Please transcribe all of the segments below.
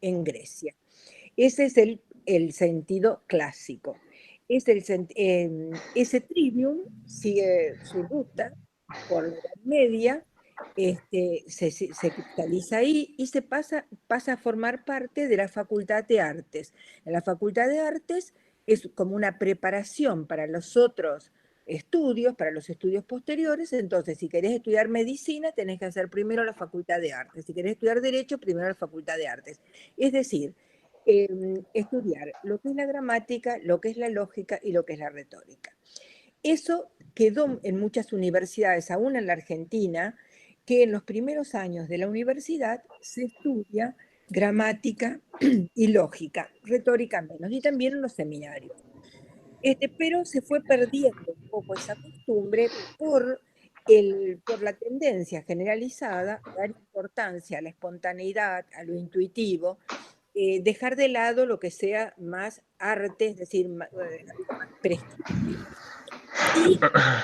en Grecia. Ese es el sentido clásico. Ese trivium sigue su ruta por la Edad Media, se cristaliza ahí y pasa a formar parte de la Facultad de Artes. En la Facultad de Artes es como una preparación para los otros estudios, para los estudios posteriores. Entonces, si querés estudiar medicina, tenés que hacer primero la Facultad de Artes. Si querés estudiar Derecho, primero la Facultad de Artes. Es decir, estudiar lo que es la gramática, lo que es la lógica y lo que es la retórica. Eso quedó en muchas universidades, aún en la Argentina, que en los primeros años de la universidad se estudia gramática y lógica, retórica menos, y también en los seminarios. Pero se fue perdiendo un poco esa costumbre por la tendencia generalizada a dar importancia a la espontaneidad, a lo intuitivo, dejar de lado lo que sea más arte, es decir, algo más prescriptivo. Y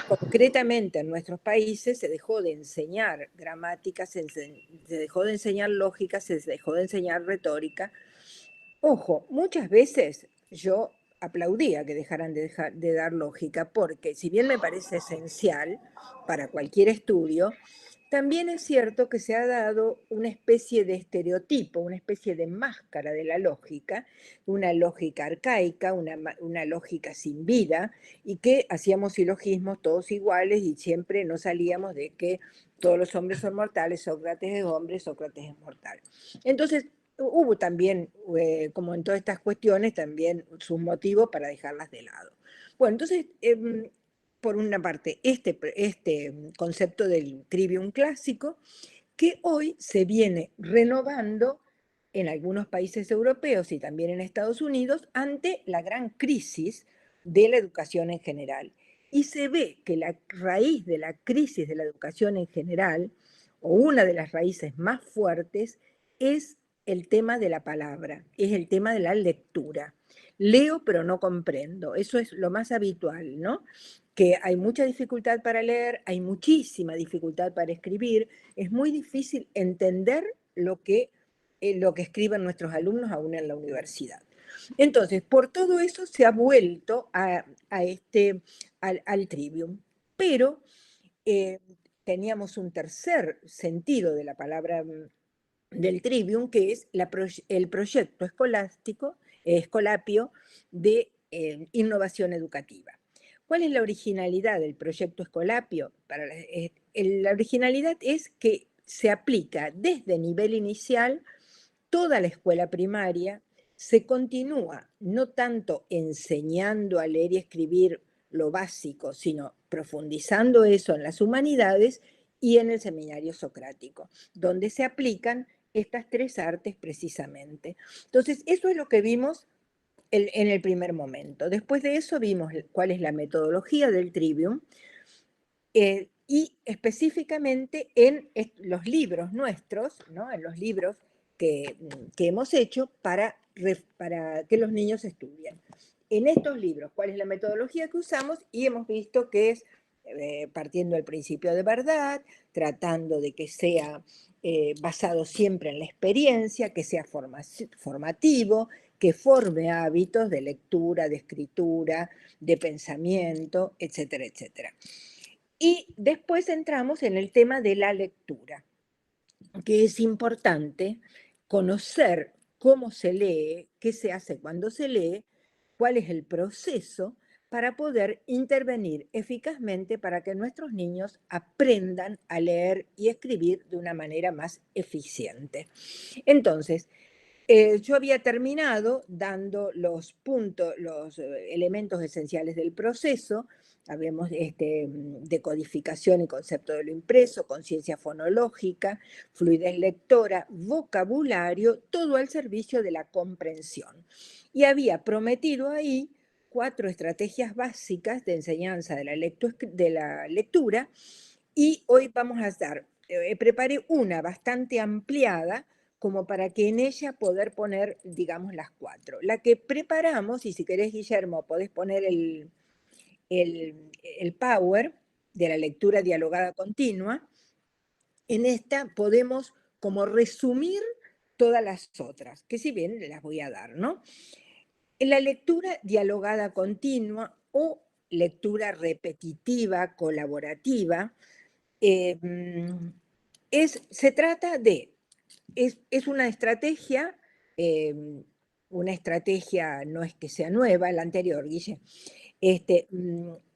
concretamente en nuestros países se dejó de enseñar gramática, se dejó de enseñar lógica, se dejó de enseñar retórica. Ojo, muchas veces yo aplaudía que dejaran de dar lógica, porque si bien me parece esencial para cualquier estudio, también es cierto que se ha dado una especie de estereotipo, una especie de máscara de la lógica, una lógica arcaica, una lógica sin vida, y que hacíamos silogismos todos iguales y siempre no salíamos de que todos los hombres son mortales, Sócrates es hombre, Sócrates es mortal. Entonces, hubo también, como en todas estas cuestiones, también sus motivos para dejarlas de lado. Bueno, entonces, por una parte, este concepto del trivium clásico, que hoy se viene renovando en algunos países europeos y también en Estados Unidos ante la gran crisis de la educación en general. Y se ve que la raíz de la crisis de la educación en general, o una de las raíces más fuertes, es el tema de la palabra, es el tema de la lectura. Leo pero no comprendo, eso es lo más habitual, ¿no? Que hay mucha dificultad para leer, hay muchísima dificultad para escribir, es muy difícil entender lo que escriben nuestros alumnos aún en la universidad. Entonces, por todo eso se ha vuelto al trivium, pero teníamos un tercer sentido de la palabra del trivium, que es el proyecto escolapio de innovación educativa. ¿Cuál es la originalidad del proyecto Escolapio? La originalidad es que se aplica desde nivel inicial toda la escuela primaria, se continúa no tanto enseñando a leer y escribir lo básico, sino profundizando eso en las humanidades y en el seminario socrático, donde se aplican estas tres artes precisamente. Entonces, eso es lo que vimos en el primer momento. Después de eso vimos cuál es la metodología del trivium, y específicamente en los libros nuestros, ¿no? En los libros que hemos hecho para que los niños estudien. En estos libros, ¿cuál es la metodología que usamos? Y hemos visto que es partiendo del principio de verdad, tratando de que sea basado siempre en la experiencia, que sea formativo, que forme hábitos de lectura, de escritura, de pensamiento, etcétera, etcétera. Y después entramos en el tema de la lectura, que es importante conocer cómo se lee, qué se hace cuando se lee, cuál es el proceso para poder intervenir eficazmente para que nuestros niños aprendan a leer y escribir de una manera más eficiente. Entonces, yo había terminado dando los elementos esenciales del proceso. Hablemos de codificación y concepto de lo impreso, conciencia fonológica, fluidez lectora, vocabulario, todo al servicio de la comprensión. Y había prometido ahí 4 estrategias básicas de enseñanza de la lectura, y hoy vamos a preparé una bastante ampliada, como para que en ella poder poner, digamos, las 4. La que preparamos, y si querés, Guillermo, podés poner el power de la lectura dialogada continua. En esta podemos como resumir todas las otras, que si bien las voy a dar, ¿no? En la lectura dialogada continua o lectura repetitiva, colaborativa, se trata de, es eh, una estrategia no es que sea nueva, la anterior, Guille,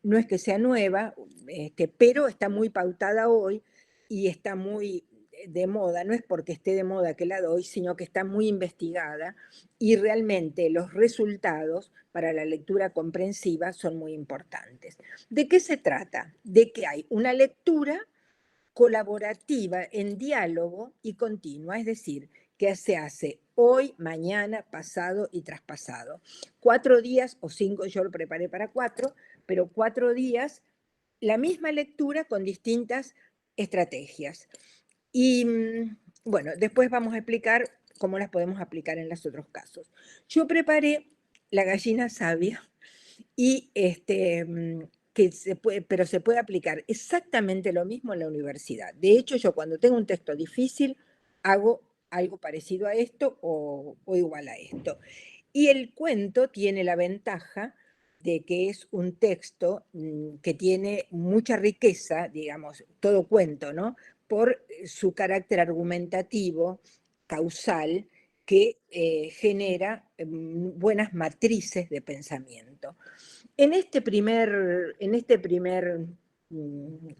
no es que sea nueva, pero está muy pautada hoy y está muy de moda, no es porque esté de moda que la doy, sino que está muy investigada y realmente los resultados para la lectura comprensiva son muy importantes. ¿De qué se trata? De que hay una lectura colaborativa en diálogo y continua, es decir, que se hace hoy, mañana, pasado y traspasado. 4 días o 5, yo lo preparé para 4, pero 4 días, la misma lectura con distintas estrategias. Y bueno, después vamos a explicar cómo las podemos aplicar en los otros casos. Yo preparé la gallina sabia y pero se puede aplicar exactamente lo mismo en la universidad. De hecho, yo cuando tengo un texto difícil hago algo parecido a esto o igual a esto. Y el cuento tiene la ventaja de que es un texto que tiene mucha riqueza, digamos, todo cuento, ¿no? Por su carácter argumentativo, causal, que genera buenas matrices de pensamiento. En este primer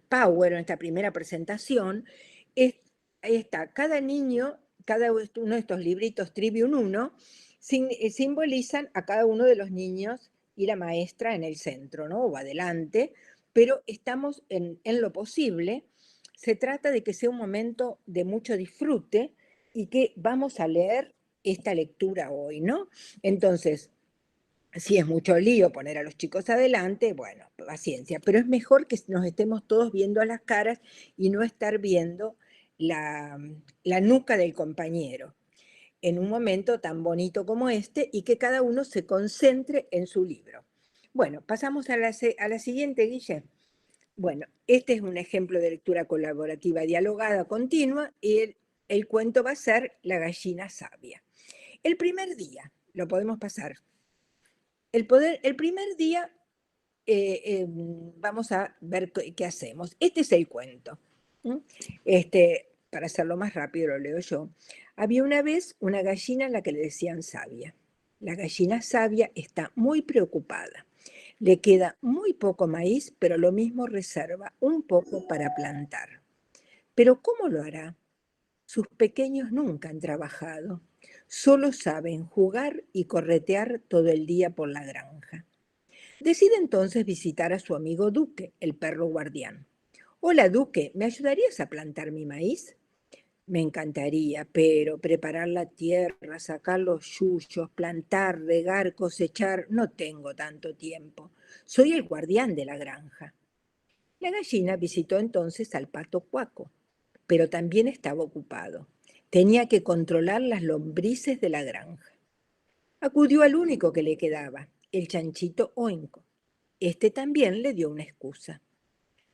power, en esta primera presentación, ahí está, cada niño, cada uno de estos libritos Trivium 1, simbolizan a cada uno de los niños y la maestra en el centro, ¿no? O adelante, pero estamos en lo posible. Se trata de que sea un momento de mucho disfrute y que vamos a leer esta lectura hoy, ¿no? Entonces, si es mucho lío poner a los chicos adelante, bueno, paciencia, pero es mejor que nos estemos todos viendo a las caras y no estar viendo la nuca del compañero en un momento tan bonito como este y que cada uno se concentre en su libro. Bueno, pasamos a la siguiente, Guille. Bueno, este es un ejemplo de lectura colaborativa dialogada continua y el cuento va a ser La gallina sabia. El primer día, lo podemos pasar. El primer día vamos a ver qué hacemos. Este es el cuento. Para hacerlo más rápido lo leo yo. Había una vez una gallina a la que le decían sabia. La gallina sabia está muy preocupada. Le queda muy poco maíz, pero lo mismo reserva un poco para plantar. ¿Pero cómo lo hará? Sus pequeños nunca han trabajado. Solo saben jugar y corretear todo el día por la granja. Decide entonces visitar a su amigo Duque, el perro guardián. Hola Duque, ¿me ayudarías a plantar mi maíz? Me encantaría, pero preparar la tierra, sacar los yuyos, plantar, regar, cosechar, no tengo tanto tiempo. Soy el guardián de la granja. La gallina visitó entonces al pato Cuaco, pero también estaba ocupado. Tenía que controlar las lombrices de la granja. Acudió al único que le quedaba, el chanchito Oinco. Este también le dio una excusa.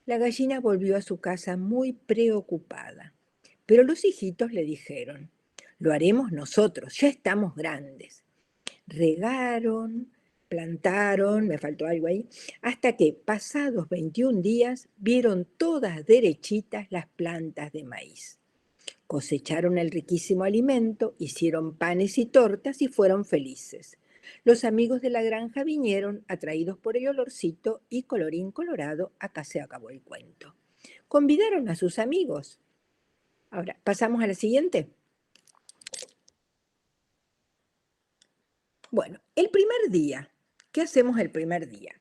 La gallina volvió a su casa muy preocupada, pero los hijitos le dijeron, lo haremos nosotros, ya estamos grandes. Regaron, plantaron, me faltó algo ahí, hasta que, pasados 21 días, vieron todas derechitas las plantas de maíz. Cosecharon el riquísimo alimento, hicieron panes y tortas y fueron felices. Los amigos de la granja vinieron, atraídos por el olorcito, y colorín colorado, acá se acabó el cuento. Convidaron a sus amigos. Ahora, pasamos a la siguiente. Bueno, el primer día. ¿Qué hacemos el primer día?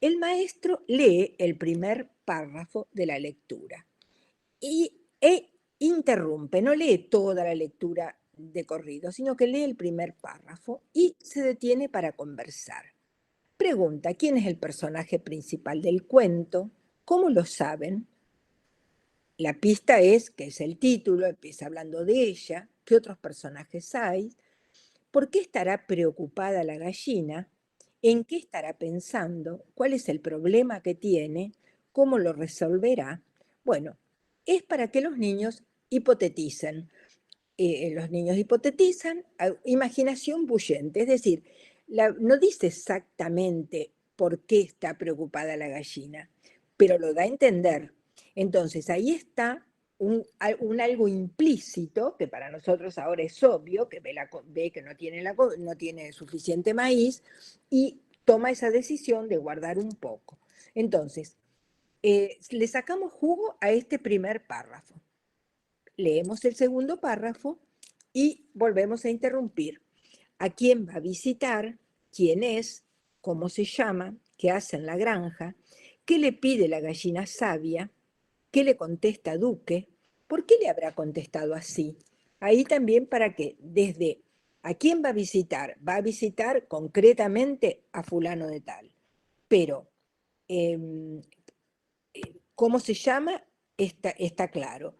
El maestro lee el primer párrafo de la lectura e interrumpe, no lee toda la lectura de corrido, sino que lee el primer párrafo y se detiene para conversar. Pregunta, ¿quién es el personaje principal del cuento? ¿Cómo lo saben? La pista es, que es el título, empieza hablando de ella, ¿qué otros personajes hay? ¿Por qué estará preocupada la gallina? ¿En qué estará pensando? ¿Cuál es el problema que tiene? ¿Cómo lo resolverá? Bueno, es para que los niños hipoteticen. los niños hipotetizan, imaginación bullente, es decir, no dice exactamente por qué está preocupada la gallina, pero lo da a entender. Entonces ahí está un algo implícito, que para nosotros ahora es obvio, que ve que no tiene suficiente maíz y toma esa decisión de guardar un poco. Entonces, le sacamos jugo a este primer párrafo. Leemos el segundo párrafo y volvemos a interrumpir. ¿A quién va a visitar? ¿Quién es? ¿Cómo se llama? ¿Qué hace en la granja? ¿Qué le pide la gallina sabia? ¿Qué le contesta Duque? ¿Por qué le habrá contestado así? Ahí también para que desde ¿a quién va a visitar concretamente a fulano de tal. Pero eh, ¿cómo se llama? Está claro.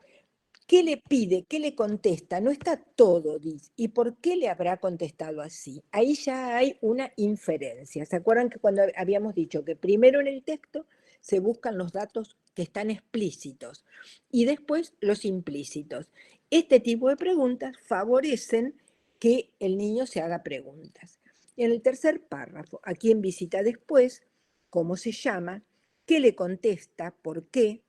¿Qué le pide? ¿Qué le contesta? No está todo, dice. ¿Y por qué le habrá contestado así? Ahí ya hay una inferencia. ¿Se acuerdan que cuando habíamos dicho que primero en el texto se buscan los datos que están explícitos y después los implícitos? Este tipo de preguntas favorecen que el niño se haga preguntas. En el tercer párrafo, ¿a quién visita después? ¿Cómo se llama? ¿Qué le contesta? ¿Por qué?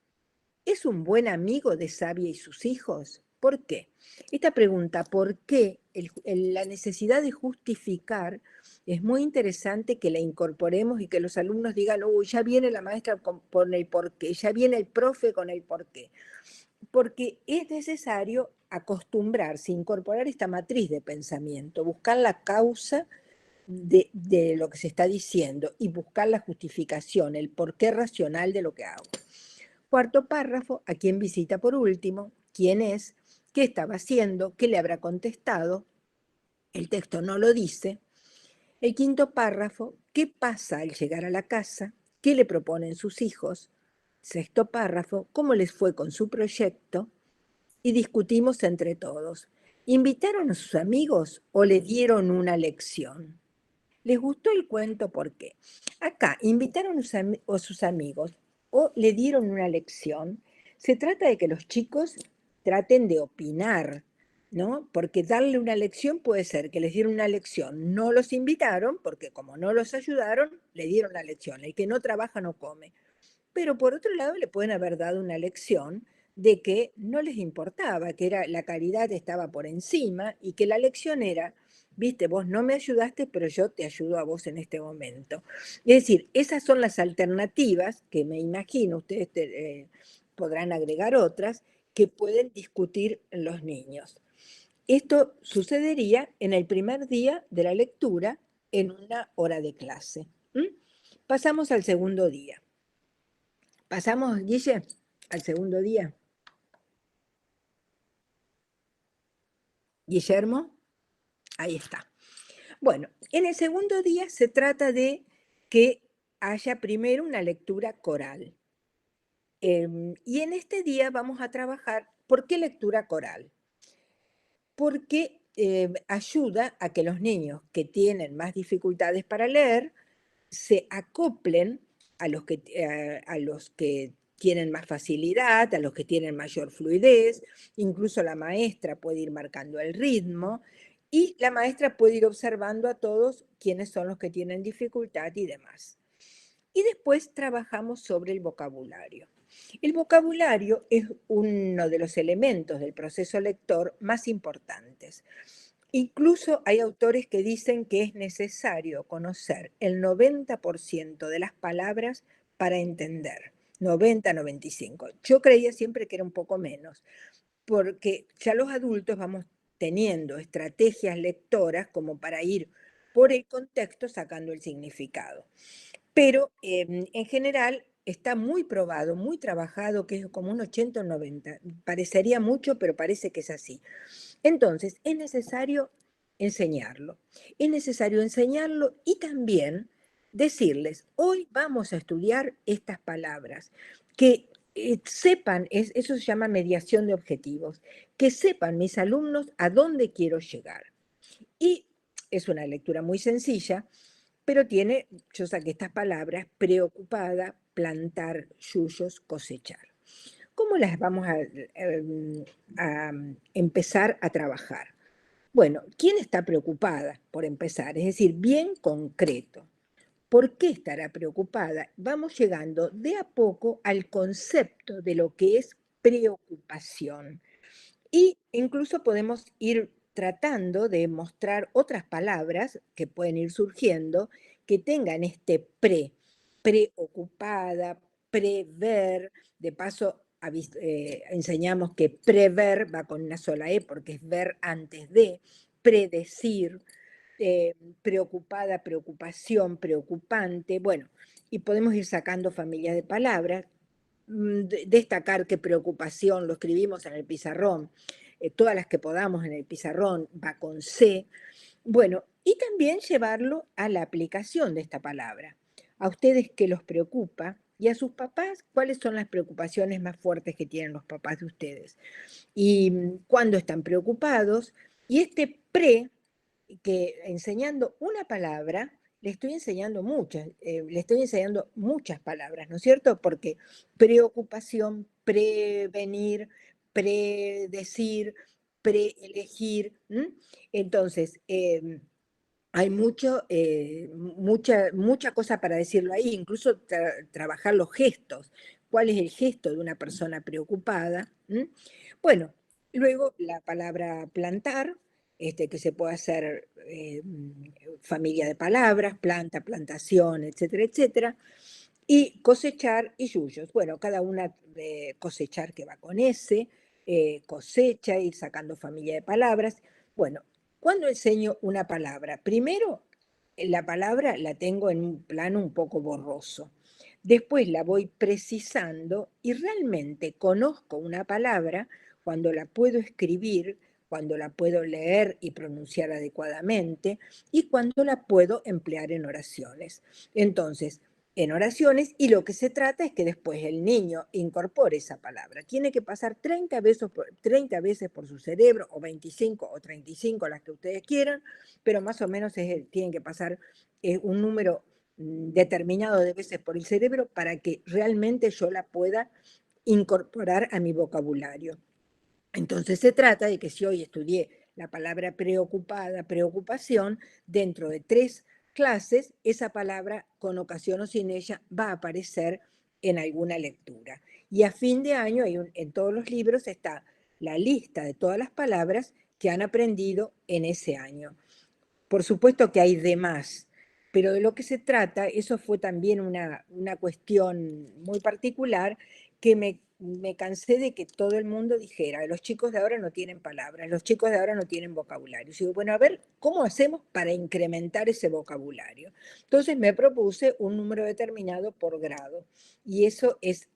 ¿Es un buen amigo de Sabia y sus hijos? ¿Por qué? Esta pregunta, ¿por qué? La necesidad de justificar, es muy interesante que la incorporemos y que los alumnos digan, ya viene la maestra con el por qué, ya viene el profe con el por qué. Porque es necesario acostumbrarse, incorporar esta matriz de pensamiento, buscar la causa de lo que se está diciendo y buscar la justificación, el porqué racional de lo que hago. Cuarto párrafo, ¿a quién visita por último? ¿Quién es? ¿Qué estaba haciendo? ¿Qué le habrá contestado? El texto no lo dice. El quinto párrafo, ¿qué pasa al llegar a la casa? ¿Qué le proponen sus hijos? Sexto párrafo, ¿cómo les fue con su proyecto? Y discutimos entre todos. ¿Invitaron a sus amigos o le dieron una lección? ¿Les gustó el cuento? ¿Por qué? Acá, invitaron a sus amigos o le dieron una lección. Se trata de que los chicos traten de opinar, ¿no? Porque darle una lección puede ser que les dieron una lección, no los invitaron, porque como no los ayudaron, le dieron la lección. El que no trabaja no come. Pero por otro lado le pueden haber dado una lección de que no les importaba, que la caridad estaba por encima y que la lección era, viste, vos no me ayudaste, pero yo te ayudo a vos en este momento. Es decir, esas son las alternativas que me imagino, ustedes podrán agregar otras, que pueden discutir los niños. Esto sucedería en el primer día de la lectura en una hora de clase. Pasamos al segundo día. Pasamos, Guille, al segundo día. Guillermo, ahí está. Bueno, en el segundo día se trata de que haya primero una lectura coral. Y en este día vamos a trabajar, ¿por qué lectura coral? Porque ayuda a que los niños que tienen más dificultades para leer se acoplen a los que tienen más facilidad, a los que tienen mayor fluidez, incluso la maestra puede ir marcando el ritmo y la maestra puede ir observando a todos quiénes son los que tienen dificultad y demás. Y después trabajamos sobre el vocabulario. El vocabulario es uno de los elementos del proceso lector más importantes. Incluso hay autores que dicen que es necesario conocer el 90% de las palabras para entender. 90-95. Yo creía siempre que era un poco menos, porque ya los adultos vamos teniendo estrategias lectoras como para ir por el contexto sacando el significado. Pero en general está muy probado, muy trabajado, que es como un 80 o 90. Parecería mucho, pero parece que es así. Entonces, es necesario enseñarlo. Es necesario enseñarlo y también decirles, hoy vamos a estudiar estas palabras, que sepan, eso se llama mediación de objetivos, que sepan mis alumnos a dónde quiero llegar. Y es una lectura muy sencilla, pero tiene, yo saqué estas palabras, preocupada, plantar, yuyos, cosechar. ¿Cómo las vamos a empezar a trabajar? Bueno, ¿quién está preocupada por empezar? Es decir, bien concreto. ¿Por qué estará preocupada? Vamos llegando de a poco al concepto de lo que es preocupación. Y incluso podemos ir tratando de mostrar otras palabras que pueden ir surgiendo que tengan este preocupada, prever. De paso, enseñamos que prever va con una sola E porque es ver antes de, predecir, preocupada, preocupación, preocupante. Bueno, y podemos ir sacando familias de palabras. Destacar que preocupación lo escribimos en el pizarrón, todas las que podamos en el pizarrón, va con C. Bueno, y también llevarlo a la aplicación de esta palabra. A ustedes qué los preocupa y a sus papás, ¿cuáles son las preocupaciones más fuertes que tienen los papás de ustedes? Y cuándo están preocupados. Y este que enseñando una palabra, le estoy enseñando muchas palabras, ¿no es cierto? Porque preocupación, prevenir, predecir, preelegir. Entonces, hay mucha cosa para decirlo ahí, incluso trabajar los gestos. ¿Cuál es el gesto de una persona preocupada? Bueno, luego la palabra plantar, que se puede hacer familia de palabras, planta, plantación, etcétera, etcétera. Y cosechar y yuyos. Bueno, cada una de cosechar que va con ese, cosecha, ir sacando familia de palabras. Bueno, cuando enseño una palabra, primero la palabra la tengo en un plano un poco borroso. Después la voy precisando y realmente conozco una palabra cuando la puedo escribir, cuando la puedo leer y pronunciar adecuadamente y cuando la puedo emplear en oraciones. Entonces, en oraciones, y lo que se trata es que después el niño incorpore esa palabra. Tiene que pasar 30 veces por su cerebro, o 25 o 35, las que ustedes quieran, pero más o menos tienen que pasar un número determinado de veces por el cerebro para que realmente yo la pueda incorporar a mi vocabulario. Entonces se trata de que si hoy estudié la palabra preocupada, preocupación, dentro de 3 clases, esa palabra, con ocasión o sin ella, va a aparecer en alguna lectura. Y a fin de año, en todos los libros está la lista de todas las palabras que han aprendido en ese año. Por supuesto que hay de más, pero de lo que se trata, eso fue también una cuestión muy particular que me cansé de que todo el mundo dijera, los chicos de ahora no tienen palabras, los chicos de ahora no tienen vocabulario. Y digo, bueno, a ver, ¿cómo hacemos para incrementar ese vocabulario? Entonces me propuse un número determinado por grado, y eso es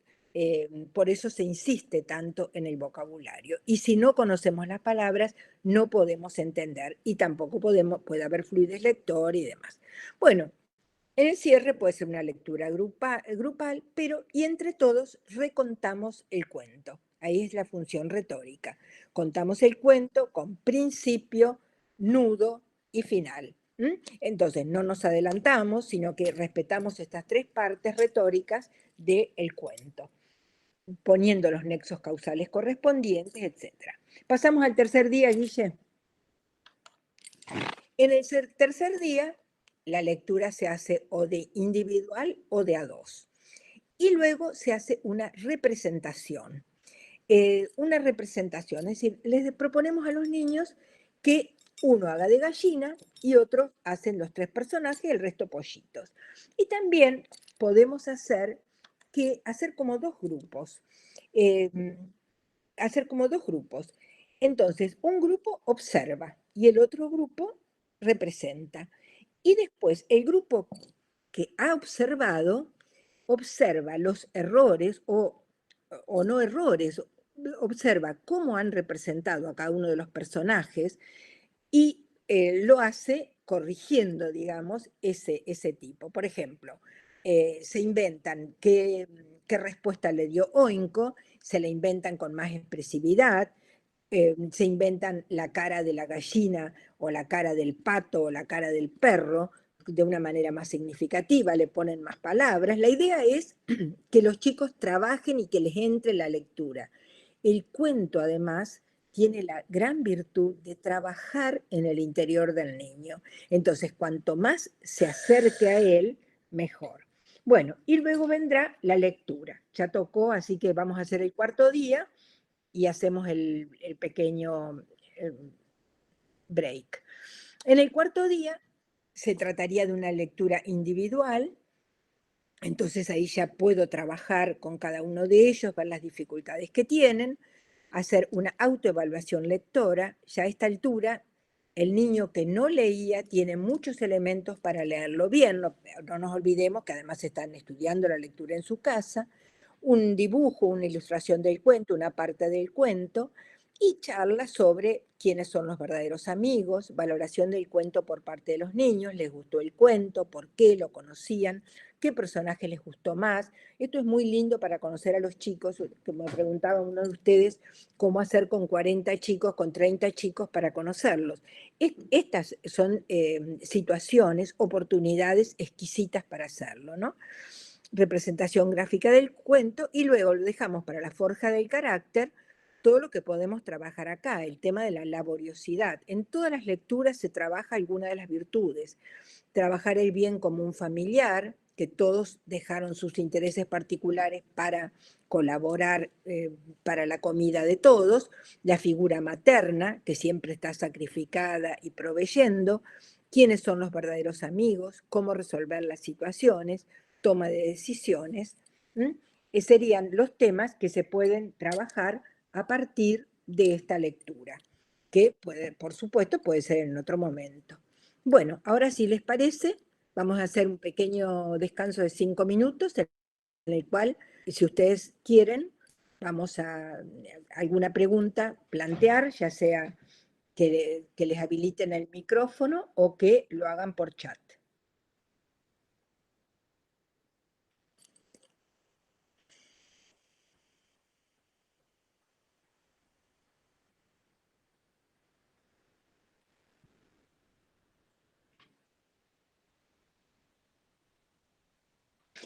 por eso se insiste tanto en el vocabulario. Y si no conocemos las palabras, no podemos entender y tampoco puede haber fluidez lector y demás. Bueno, en el cierre puede ser una lectura grupal, pero y entre todos recontamos el cuento. Ahí es la función retórica. Contamos el cuento con principio, nudo y final. Entonces, no nos adelantamos, sino que respetamos estas 3 partes retóricas del cuento, poniendo los nexos causales correspondientes, etc. Pasamos al tercer día, Guille. En el tercer día, la lectura se hace o de individual o de a dos. Y luego se hace una representación. Es decir, les proponemos a los niños que uno haga de gallina y otros hacen los 3 personajes y el resto pollitos. Y también podemos hacer como 2 grupos. Hacer como 2 grupos. Entonces, un grupo observa y el otro grupo representa. Y después, el grupo que ha observado, observa los errores o no errores, observa cómo han representado a cada uno de los personajes y lo hace corrigiendo, digamos, ese tipo. Por ejemplo, se inventan qué respuesta le dio Oinko, se la inventan con más expresividad, se inventan la cara de la gallina o la cara del pato o la cara del perro, de una manera más significativa, le ponen más palabras. La idea es que los chicos trabajen y que les entre la lectura. El cuento, además, tiene la gran virtud de trabajar en el interior del niño. Entonces, cuanto más se acerque a él, mejor. Bueno, y luego vendrá la lectura. Ya tocó, así que vamos a hacer el cuarto día y hacemos el pequeño break. En el cuarto día se trataría de una lectura individual, entonces ahí ya puedo trabajar con cada uno de ellos, ver las dificultades que tienen, hacer una autoevaluación lectora. Ya a esta altura, el niño que no leía tiene muchos elementos para leerlo bien. No, no nos olvidemos que además están estudiando la lectura en su casa, un dibujo, una ilustración del cuento, una parte del cuento, y charla sobre quiénes son los verdaderos amigos, valoración del cuento por parte de los niños, les gustó el cuento, por qué lo conocían, qué personaje les gustó más. Esto es muy lindo para conocer a los chicos, como preguntaba uno de ustedes, cómo hacer con 40 chicos, con 30 chicos para conocerlos. Estas son situaciones, oportunidades exquisitas para hacerlo, ¿no? Representación gráfica del cuento, y luego lo dejamos para la forja del carácter, todo lo que podemos trabajar acá, el tema de la laboriosidad. En todas las lecturas se trabaja alguna de las virtudes. Trabajar el bien común familiar, que todos dejaron sus intereses particulares para colaborar para la comida de todos, la figura materna, que siempre está sacrificada y proveyendo, quiénes son los verdaderos amigos, cómo resolver las situaciones, toma de decisiones, serían los temas que se pueden trabajar a partir de esta lectura, que puede, por supuesto, puede ser en otro momento. Bueno, ahora si les parece, vamos a hacer un pequeño descanso de 5 minutos, en el cual, si ustedes quieren, vamos a alguna pregunta plantear, ya sea que les habiliten el micrófono o que lo hagan por chat.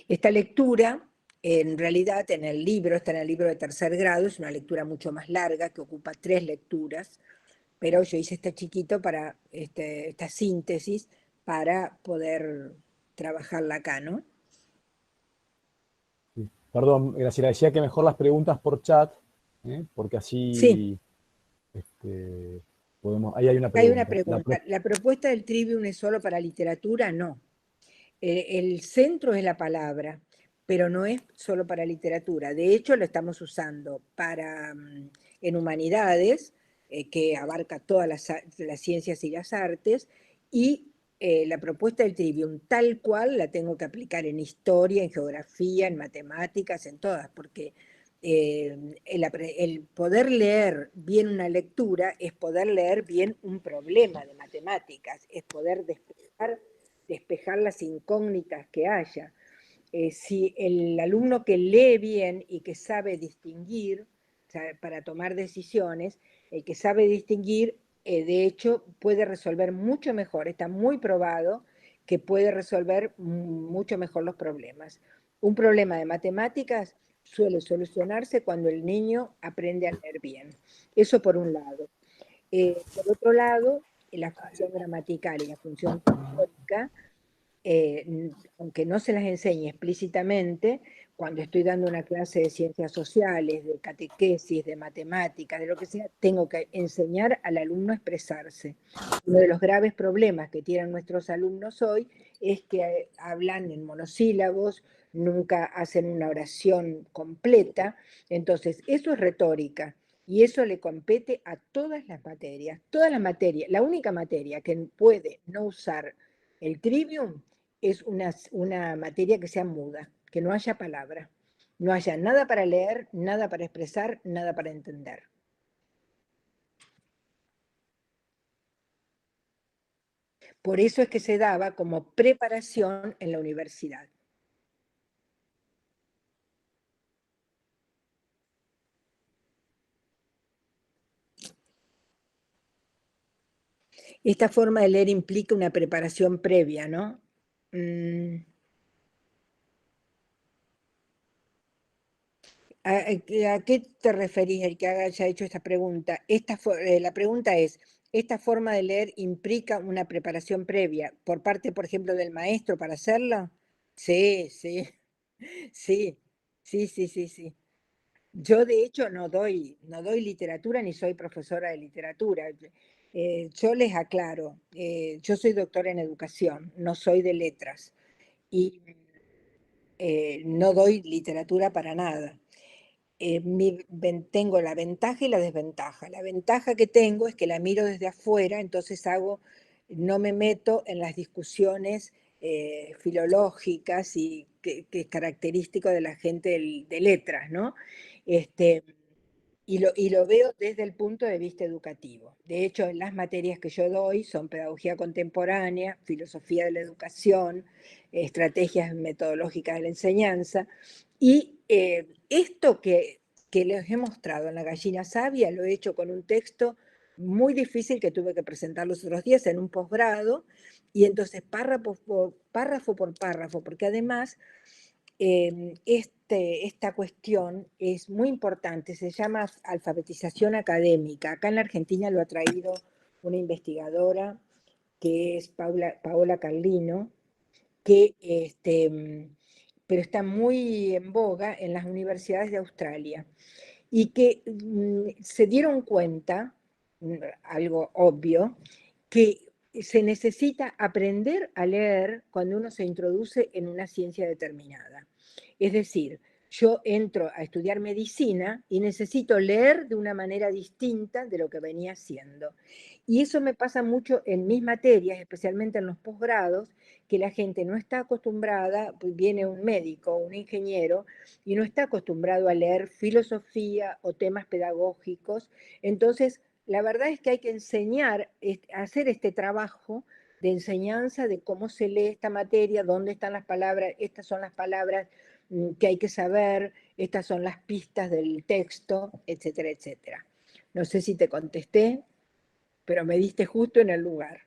Esta lectura, en realidad, en el libro, está en el libro de tercer grado, es una lectura mucho más larga, que ocupa 3 lecturas, pero yo hice este chiquito para esta síntesis para poder trabajarla acá, ¿no? Sí. Perdón, Graciela, decía que mejor las preguntas por chat, porque Sí, así podemos... Ahí hay una hay una pregunta. pregunta. ¿La propuesta del Trivium es solo para literatura? No. El centro es la palabra, pero no es solo para literatura. De hecho, lo estamos usando para, en humanidades, que abarca todas las ciencias y las artes, y la propuesta del Trivium tal cual la tengo que aplicar en historia, en geografía, en matemáticas, en todas, porque el poder leer bien una lectura es poder leer bien un problema de matemáticas, es poder despejar las incógnitas que haya. Si el alumno que lee bien y que sabe distinguir, o sea, para tomar decisiones, el que sabe distinguir, de hecho, puede resolver mucho mejor, está muy probado que puede resolver mucho mejor los problemas. Un problema de matemáticas suele solucionarse cuando el niño aprende a leer bien. Eso por un lado. Por otro lado, la función gramatical y la función histórica, aunque no se las enseñe explícitamente, cuando estoy dando una clase de ciencias sociales, de catequesis, de matemáticas, de lo que sea, tengo que enseñar al alumno a expresarse. Uno de los graves problemas que tienen nuestros alumnos hoy es que hablan en monosílabos, nunca hacen una oración completa. Entonces, eso es retórica. Y eso le compete a todas las materias. Todas las materias, la única materia que puede no usar el trivium es una materia que sea muda, que no haya palabra, no haya nada para leer, nada para expresar, nada para entender. Por eso es que se daba como preparación en la universidad. Esta forma de leer implica una preparación previa, ¿no? Mm, ¿A qué te referís el que haya hecho esta pregunta? La pregunta es, ¿esta forma de leer implica una preparación previa por parte, por ejemplo, del maestro para hacerlo? Sí, sí, sí, sí, sí, sí, sí. Yo de hecho no doy literatura ni soy profesora de literatura. Yo les aclaro, yo soy doctora en educación, no soy de letras y no doy literatura para nada. Tengo la ventaja y la desventaja. La ventaja que tengo es que la miro desde afuera, entonces no me meto en las discusiones filológicas y que es característico de la gente de letras, ¿no? Este, y lo veo desde el punto de vista educativo. De hecho, las materias que yo doy son pedagogía contemporánea, filosofía de la educación, estrategias metodológicas de la enseñanza, y esto que les he mostrado en La gallina sabia lo he hecho con un texto muy difícil que tuve que presentar los otros días en un posgrado, y entonces párrafo por párrafo, porque además esta cuestión es muy importante, se llama alfabetización académica. Acá en la Argentina lo ha traído una investigadora que es Paola Carlino, pero está muy en boga en las universidades de Australia y que se dieron cuenta, algo obvio, que se necesita aprender a leer cuando uno se introduce en una ciencia determinada. Es decir, yo entro a estudiar medicina y necesito leer de una manera distinta de lo que venía haciendo. Y eso me pasa mucho en mis materias, especialmente en los posgrados, que la gente no está acostumbrada, pues viene un médico, un ingeniero, y no está acostumbrado a leer filosofía o temas pedagógicos. Entonces, la verdad es que hay que enseñar, hacer este trabajo de enseñanza de cómo se lee esta materia, dónde están las palabras, estas son las palabras que hay que saber, estas son las pistas del texto, etcétera, etcétera. No sé si te contesté, pero me diste justo en el lugar.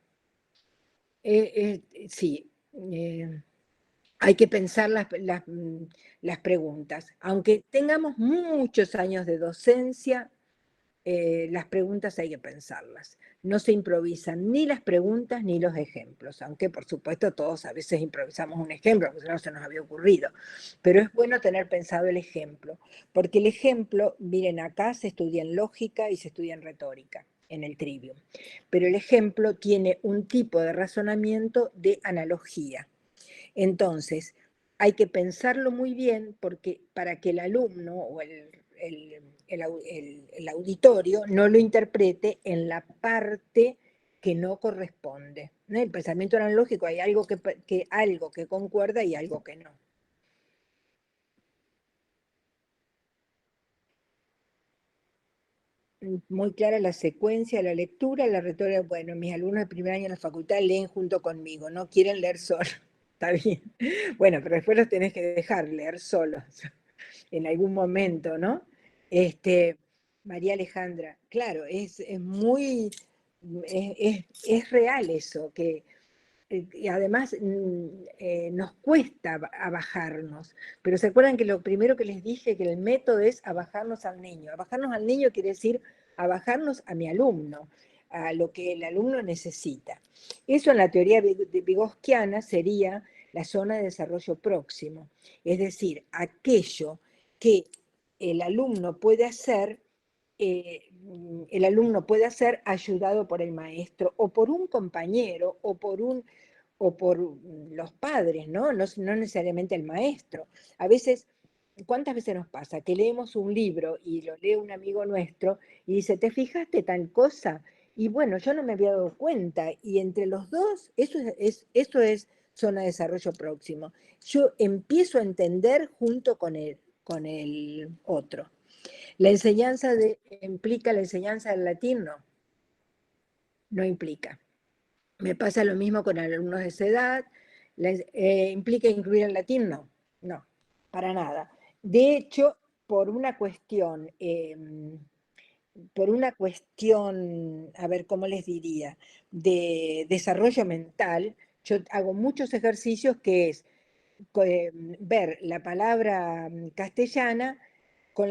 Sí, hay que pensar las preguntas. Aunque tengamos muchos años de docencia, las preguntas hay que pensarlas. No se improvisan ni las preguntas ni los ejemplos, aunque por supuesto todos a veces improvisamos un ejemplo, porque no se nos había ocurrido. Pero es bueno tener pensado el ejemplo, porque el ejemplo, miren, acá se estudia en lógica y se estudia en retórica, en el trivium. Pero el ejemplo tiene un tipo de razonamiento de analogía. Entonces, hay que pensarlo muy bien porque para que el alumno o el auditorio no lo interprete en la parte que no corresponde. ¿No? El pensamiento analógico hay algo que concuerda y algo que no. Muy clara la secuencia, la lectura, la retórica. Bueno, mis alumnos de primer año en la facultad leen junto conmigo, no quieren leer solos. Está bien. Bueno, pero después los tenés que dejar leer solos en algún momento, ¿no? María Alejandra, claro, es muy, es real eso, que y además nos cuesta a bajarnos, pero se acuerdan que lo primero que les dije, que el método es a bajarnos al niño. A bajarnos al niño quiere decir a bajarnos a mi alumno, a lo que el alumno necesita. Eso en la teoría vygotsquiana sería la zona de desarrollo próximo, es decir, aquello que el alumno puede hacer ayudado por el maestro o por un compañero o por los padres, ¿no? No necesariamente el maestro. A veces, ¿cuántas veces nos pasa que leemos un libro y lo lee un amigo nuestro y dice, ¿te fijaste tal cosa? Y bueno, yo no me había dado cuenta. Y entre los dos, eso es zona de desarrollo próximo. Yo empiezo a entender junto con el otro. ¿Implica la enseñanza del latín? No, no implica. Me pasa lo mismo con alumnos de esa edad. ¿Implica incluir el latín? No, no, para nada. De hecho, por una cuestión, a ver, ¿cómo les diría? De desarrollo mental, Yo hago muchos ejercicios que es ver la palabra castellana con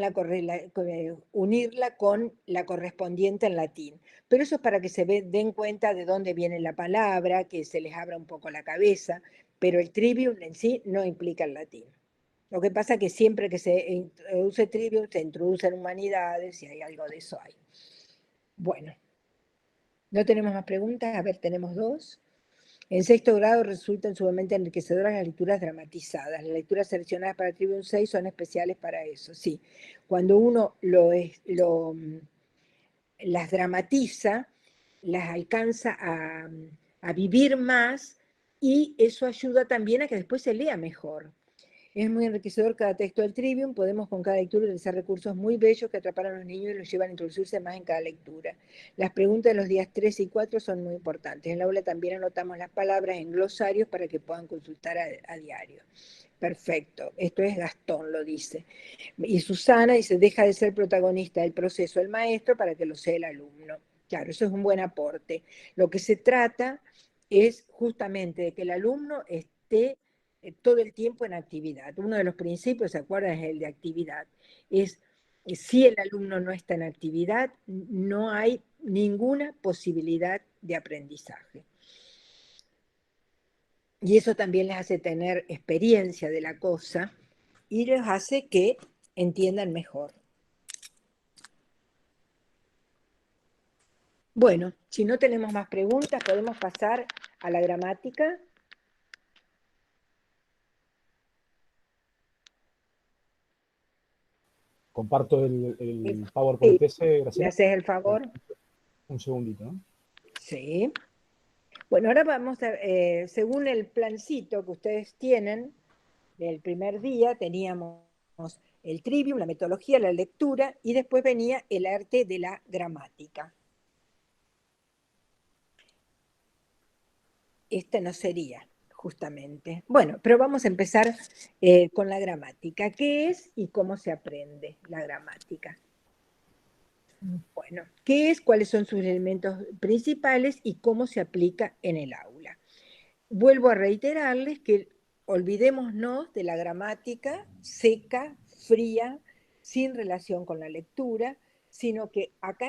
unirla con la correspondiente en latín. Pero eso es para que den cuenta de dónde viene la palabra, que se les abra un poco la cabeza, pero el trivium en sí no implica el latín. Lo que pasa es que siempre que se introduce trivium, se introducen humanidades y hay algo de eso ahí. Bueno, ¿no tenemos más preguntas? A ver, tenemos dos. En sexto grado resultan sumamente enriquecedoras las lecturas dramatizadas. Las lecturas seleccionadas para Trivium 6 son especiales para eso, sí. Cuando uno las dramatiza, las alcanza a vivir más y eso ayuda también a que después se lea mejor. Es muy enriquecedor cada texto del Trivium, podemos con cada lectura utilizar recursos muy bellos que atrapan a los niños y los llevan a introducirse más en cada lectura. Las preguntas de los días 3 y 4 son muy importantes. En el aula también anotamos las palabras en glosarios para que puedan consultar a diario. Perfecto, esto es Gastón, lo dice. Y Susana dice, deja de ser protagonista del proceso el maestro para que lo sea el alumno. Claro, eso es un buen aporte. Lo que se trata es justamente de que el alumno esté todo el tiempo en actividad. Uno de los principios, ¿se acuerdan? Es el de actividad. Es si el alumno no está en actividad, no hay ninguna posibilidad de aprendizaje. Y eso también les hace tener experiencia de la cosa y les hace que entiendan mejor. Bueno, si no tenemos más preguntas, podemos pasar a la gramática. Comparto el PowerPoint Sí, ese, ¿me Graciela. haces el favor? Un segundito, ¿no? Sí. Bueno, ahora vamos a, según el plancito que ustedes tienen, del primer día teníamos el trivium, la metodología, la lectura, y después venía el arte de la gramática. Este no sería, justamente. Bueno, pero vamos a empezar con la gramática. ¿Qué es y cómo se aprende la gramática? Bueno, ¿qué es? ¿Cuáles son sus elementos principales y cómo se aplica en el aula? Vuelvo a reiterarles que olvidémonos de la gramática seca, fría, sin relación con la lectura, sino que acá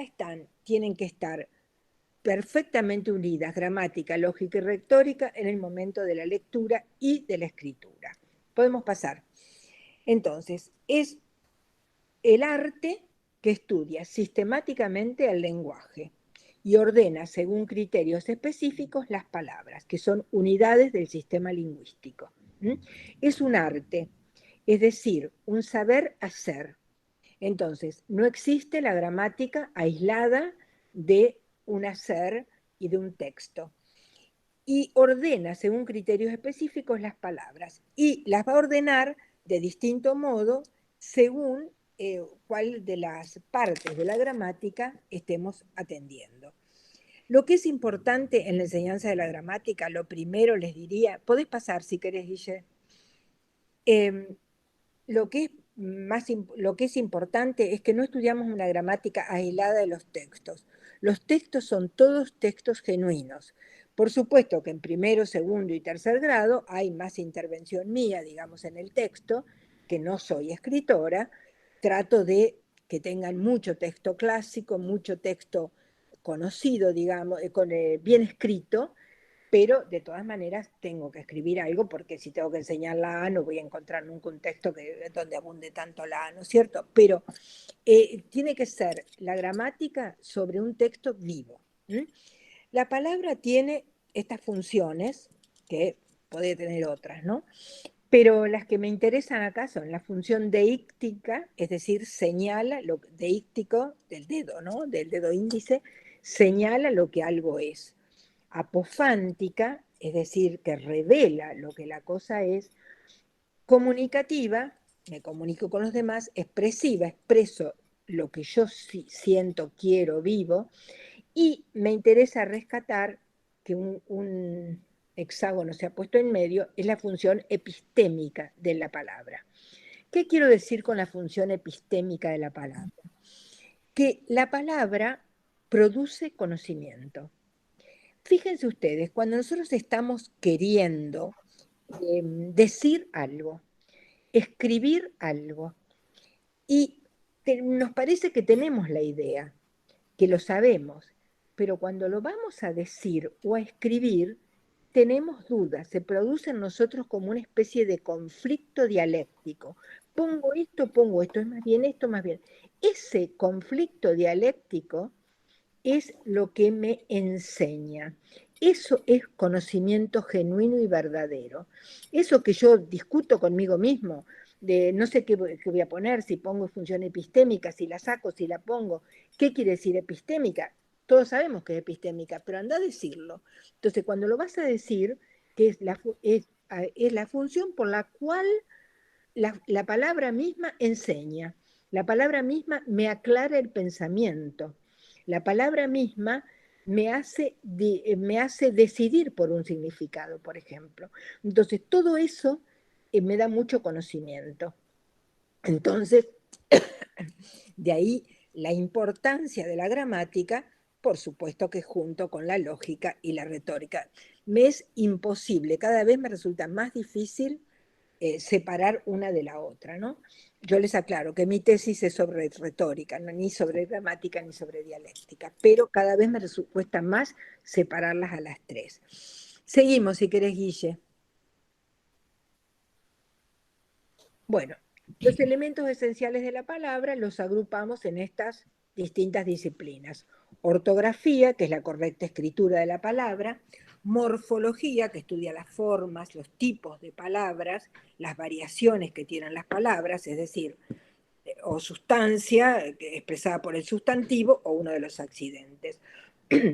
tienen que estar perfectamente unidas, gramática, lógica y retórica, en el momento de la lectura y de la escritura. Podemos pasar. Entonces, es el arte que estudia sistemáticamente el lenguaje y ordena según criterios específicos las palabras, que son unidades del sistema lingüístico. Es un arte, es decir, un saber hacer. Entonces, no existe la gramática aislada de un hacer y de un texto. Y ordena según criterios específicos las palabras. Y las va a ordenar de distinto modo según cuál de las partes de la gramática estemos atendiendo. Lo que es importante en la enseñanza de la gramática, lo primero les diría, podés pasar si querés, Guille. Lo que lo que es importante es que no estudiamos una gramática aislada de los textos. Los textos son todos textos genuinos. Por supuesto que en primero, segundo y tercer grado hay más intervención mía, digamos, en el texto, que no soy escritora. Trato de que tengan mucho texto clásico, mucho texto conocido, digamos, bien escrito, pero de todas maneras tengo que escribir algo porque si tengo que enseñar la A no voy a encontrar nunca un texto donde abunde tanto la A, ¿no es cierto? Pero tiene que ser la gramática sobre un texto vivo. La palabra tiene estas funciones, que puede tener otras, ¿no? Pero las que me interesan acá son la función deíctica, es decir, señala, lo deíctico del dedo, ¿no? Del dedo índice, señala lo que algo es. Apofántica, es decir, que revela lo que la cosa es. Comunicativa, me comunico con los demás. Expresiva, expreso lo que yo siento, quiero, vivo. Y me interesa rescatar que un hexágono se ha puesto en medio, es la función epistémica de la palabra. ¿Qué quiero decir con la función epistémica de la palabra? Que la palabra produce conocimiento. Fíjense ustedes, cuando nosotros estamos queriendo decir algo, escribir algo, y nos parece que tenemos la idea, que lo sabemos, pero cuando lo vamos a decir o a escribir, tenemos dudas, se produce en nosotros como una especie de conflicto dialéctico. Pongo esto, es más bien esto, más bien. Ese conflicto dialéctico es lo que me enseña. Eso es conocimiento genuino y verdadero. Eso que yo discuto conmigo mismo, de no sé qué voy a poner, si pongo función epistémica, si la saco, si la pongo, ¿qué quiere decir epistémica? Todos sabemos que es epistémica, pero anda a decirlo. Entonces, cuando lo vas a decir, que es la función por la cual la palabra misma enseña, la palabra misma me aclara el pensamiento, la palabra misma me hace decidir por un significado, por ejemplo. Entonces, todo eso me da mucho conocimiento. Entonces, de ahí la importancia de la gramática, por supuesto que junto con la lógica y la retórica. Me es imposible, cada vez me resulta más difícil separar una de la otra, ¿no? Yo les aclaro que mi tesis es sobre retórica, no, ni sobre gramática ni sobre dialéctica, pero cada vez me cuesta más separarlas a las tres. Seguimos, si querés, Guille. Bueno, los elementos esenciales de la palabra los agrupamos en estas distintas disciplinas. Ortografía, que es la correcta escritura de la palabra; morfología, que estudia las formas, los tipos de palabras, las variaciones que tienen las palabras, es decir, o sustancia expresada por el sustantivo o uno de los accidentes.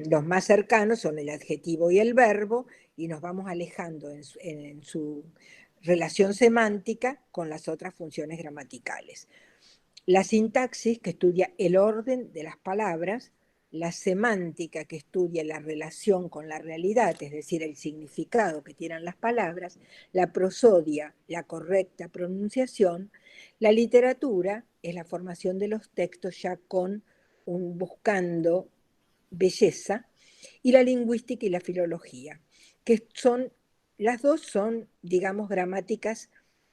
Los más cercanos son el adjetivo y el verbo, y nos vamos alejando en su relación semántica con las otras funciones gramaticales. La sintaxis, que estudia el orden de las palabras; la semántica, que estudia la relación con la realidad, es decir, el significado que tienen las palabras; la prosodia, la correcta pronunciación; la literatura es la formación de los textos ya buscando belleza; y la lingüística y la filología, que las dos son, digamos, gramáticas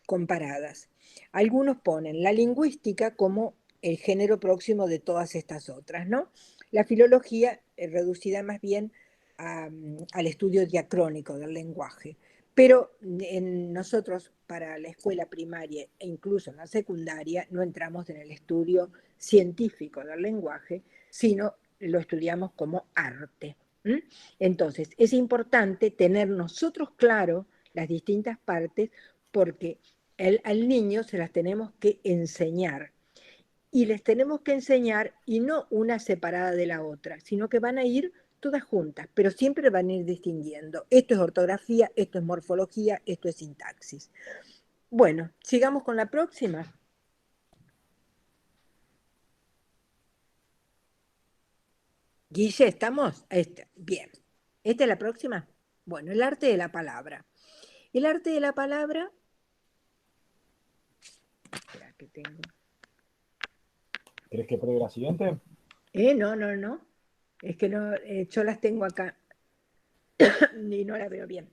comparadas. Algunos ponen la lingüística como el género próximo de todas estas otras, ¿no? La filología es reducida más bien al estudio diacrónico del lenguaje. Pero nosotros, para la escuela primaria e incluso en la secundaria, no entramos en el estudio científico del lenguaje, sino lo estudiamos como arte. Entonces, es importante tener nosotros claro las distintas partes, porque al niño se las tenemos que enseñar. Y les tenemos que enseñar, y no una separada de la otra, sino que van a ir todas juntas, pero siempre van a ir distinguiendo. Esto es ortografía, esto es morfología, esto es sintaxis. Bueno, sigamos con la próxima. Guille, ¿estamos? Bien. ¿Esta es la próxima? Bueno, el arte de la palabra. El arte de la palabra... Espera, que tengo... ¿Querés que pruebe la siguiente? No, no, no. Es que no, yo las tengo acá y no la veo bien.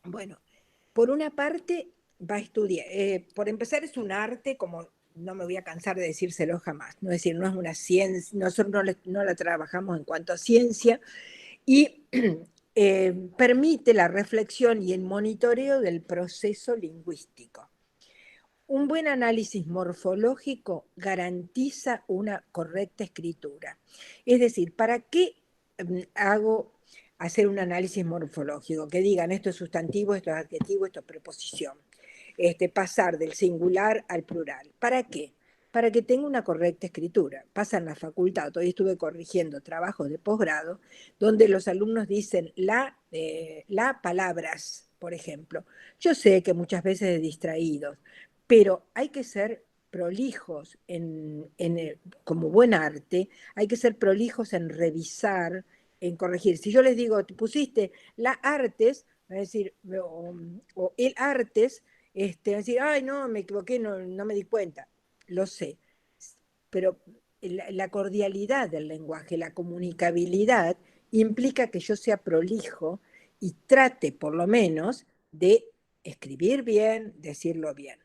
Bueno, por una parte va a estudiar, por empezar es un arte, como no me voy a cansar de decírselo jamás, no es decir, no es una ciencia, nosotros no la trabajamos en cuanto a ciencia, y permite la reflexión y el monitoreo del proceso lingüístico. Un buen análisis morfológico garantiza una correcta escritura. Es decir, ¿para qué hago hacer un análisis morfológico? Que digan esto es sustantivo, esto es adjetivo, esto es preposición. Pasar del singular al plural. ¿Para qué? Para que tenga una correcta escritura. Pasa en la facultad, hoy estuve corrigiendo trabajos de posgrado, donde los alumnos dicen la palabras, por ejemplo. Yo sé que muchas veces distraídos, pero hay que ser prolijos como buen arte, hay que ser prolijos en revisar, en corregir. Si yo les digo, te pusiste la artes, va a decir, o el artes, va a decir, ay, no, me equivoqué, no me di cuenta. Lo sé, pero la cordialidad del lenguaje, la comunicabilidad, implica que yo sea prolijo y trate por lo menos de escribir bien, decirlo bien.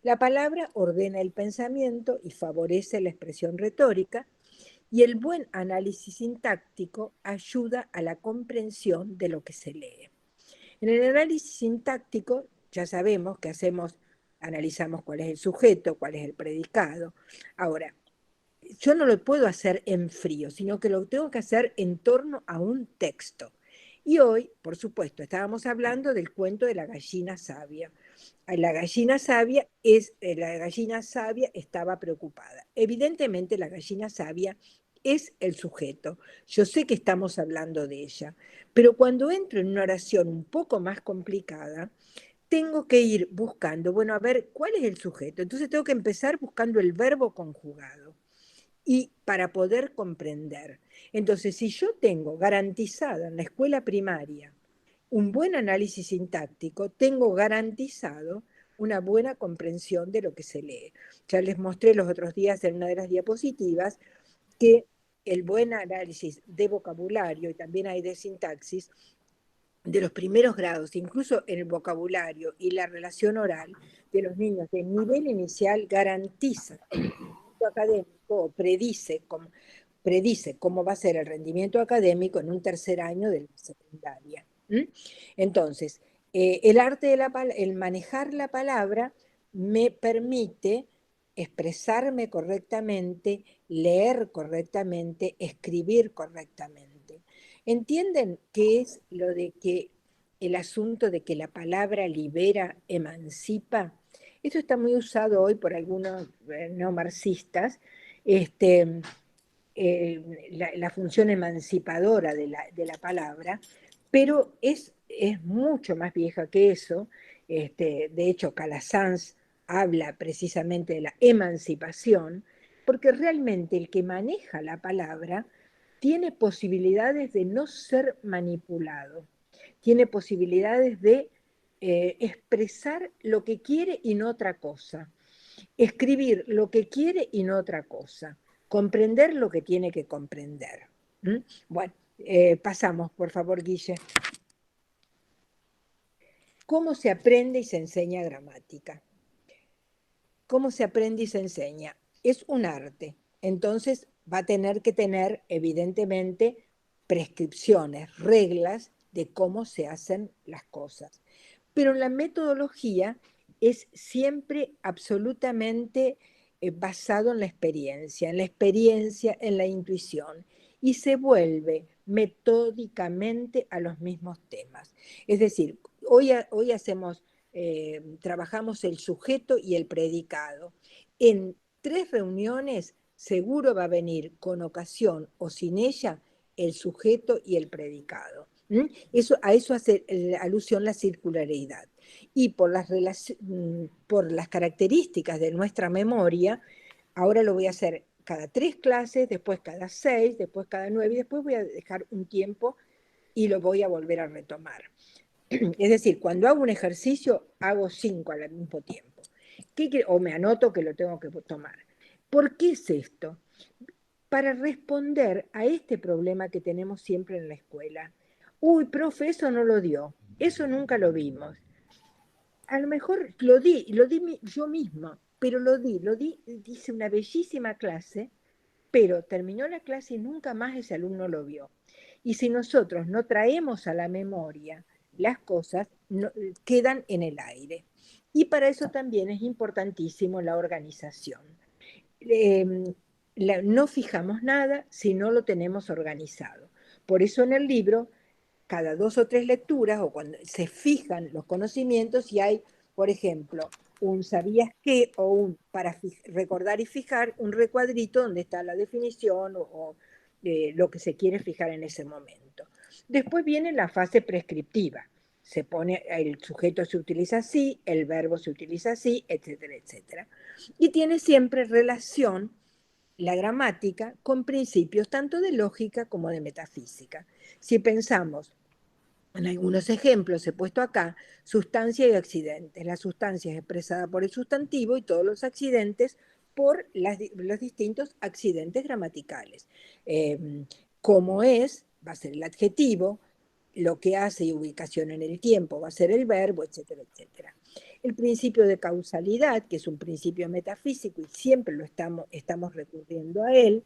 La palabra ordena el pensamiento y favorece la expresión retórica, y el buen análisis sintáctico ayuda a la comprensión de lo que se lee. En el análisis sintáctico ya sabemos que analizamos cuál es el sujeto, cuál es el predicado. Ahora, yo no lo puedo hacer en frío, sino que lo tengo que hacer en torno a un texto. Y hoy, por supuesto, estábamos hablando del cuento de la gallina sabia. La gallina sabia estaba preocupada. Evidentemente la gallina sabia es el sujeto. Yo sé que estamos hablando de ella, pero cuando entro en una oración un poco más complicada, tengo que ir buscando, bueno, a ver, ¿cuál es el sujeto? Entonces tengo que empezar buscando el verbo conjugado y para poder comprender. Entonces, si yo tengo garantizado en la escuela primaria un buen análisis sintáctico, tengo garantizado una buena comprensión de lo que se lee. Ya les mostré los otros días en una de las diapositivas que el buen análisis de vocabulario, y también hay de sintaxis, de los primeros grados, incluso en el vocabulario y la relación oral de los niños de nivel inicial, garantiza el rendimiento académico o predice cómo va a ser el rendimiento académico en un tercer año de la secundaria. Entonces, el arte el manejar la palabra me permite expresarme correctamente, leer correctamente, escribir correctamente. ¿Entienden qué es lo de que el asunto de que la palabra libera, emancipa? Esto está muy usado hoy por algunos no marxistas, la función emancipadora de la palabra, pero es mucho más vieja que eso. De hecho, Calasanz habla precisamente de la emancipación, porque realmente el que maneja la palabra tiene posibilidades de no ser manipulado, tiene posibilidades de expresar lo que quiere y no otra cosa, escribir lo que quiere y no otra cosa, comprender lo que tiene que comprender. Bueno, pasamos, por favor, Guille. ¿Cómo se aprende y se enseña gramática? ¿Cómo se aprende y se enseña? Es un arte. Entonces va a tener que tener, evidentemente, prescripciones, reglas de cómo se hacen las cosas. Pero la metodología es siempre absolutamente basado en la experiencia, en la intuición, y se vuelve metódicamente a los mismos temas. Es decir, hoy trabajamos el sujeto y el predicado. En 3 reuniones seguro va a venir con ocasión o sin ella el sujeto y el predicado. A eso hace alusión la circularidad. Y por las características de nuestra memoria, ahora lo voy a hacer cada 3 clases, después cada 6, después cada 9, y después voy a dejar un tiempo y lo voy a volver a retomar. Es decir, cuando hago un ejercicio, hago 5 al mismo tiempo. O me anoto que lo tengo que tomar. ¿Por qué es esto? Para responder a este problema que tenemos siempre en la escuela. Uy, profe, eso no lo dio. Eso nunca lo vimos. A lo mejor lo di yo misma, pero hice una bellísima clase, pero terminó la clase y nunca más ese alumno lo vio. Y si nosotros no traemos a la memoria las cosas, quedan en el aire. Y para eso también es importantísimo la organización. No fijamos nada si no lo tenemos organizado. Por eso en el libro, cada 2 o 3 lecturas, o cuando se fijan los conocimientos, y hay, por ejemplo, un sabías qué, o para recordar y fijar, un recuadrito donde está la definición o lo que se quiere fijar en ese momento. Después viene la fase prescriptiva. El sujeto se utiliza así, el verbo se utiliza así, etcétera, etcétera. Y tiene siempre relación la gramática con principios tanto de lógica como de metafísica. Si pensamos en algunos ejemplos he puesto acá, sustancia y accidentes. La sustancia es expresada por el sustantivo y todos los accidentes por los distintos accidentes gramaticales. Como es, va a ser el adjetivo, lo que hace y ubicación en el tiempo va a ser el verbo, etcétera, etcétera. El principio de causalidad, que es un principio metafísico y siempre lo estamos recurriendo a él,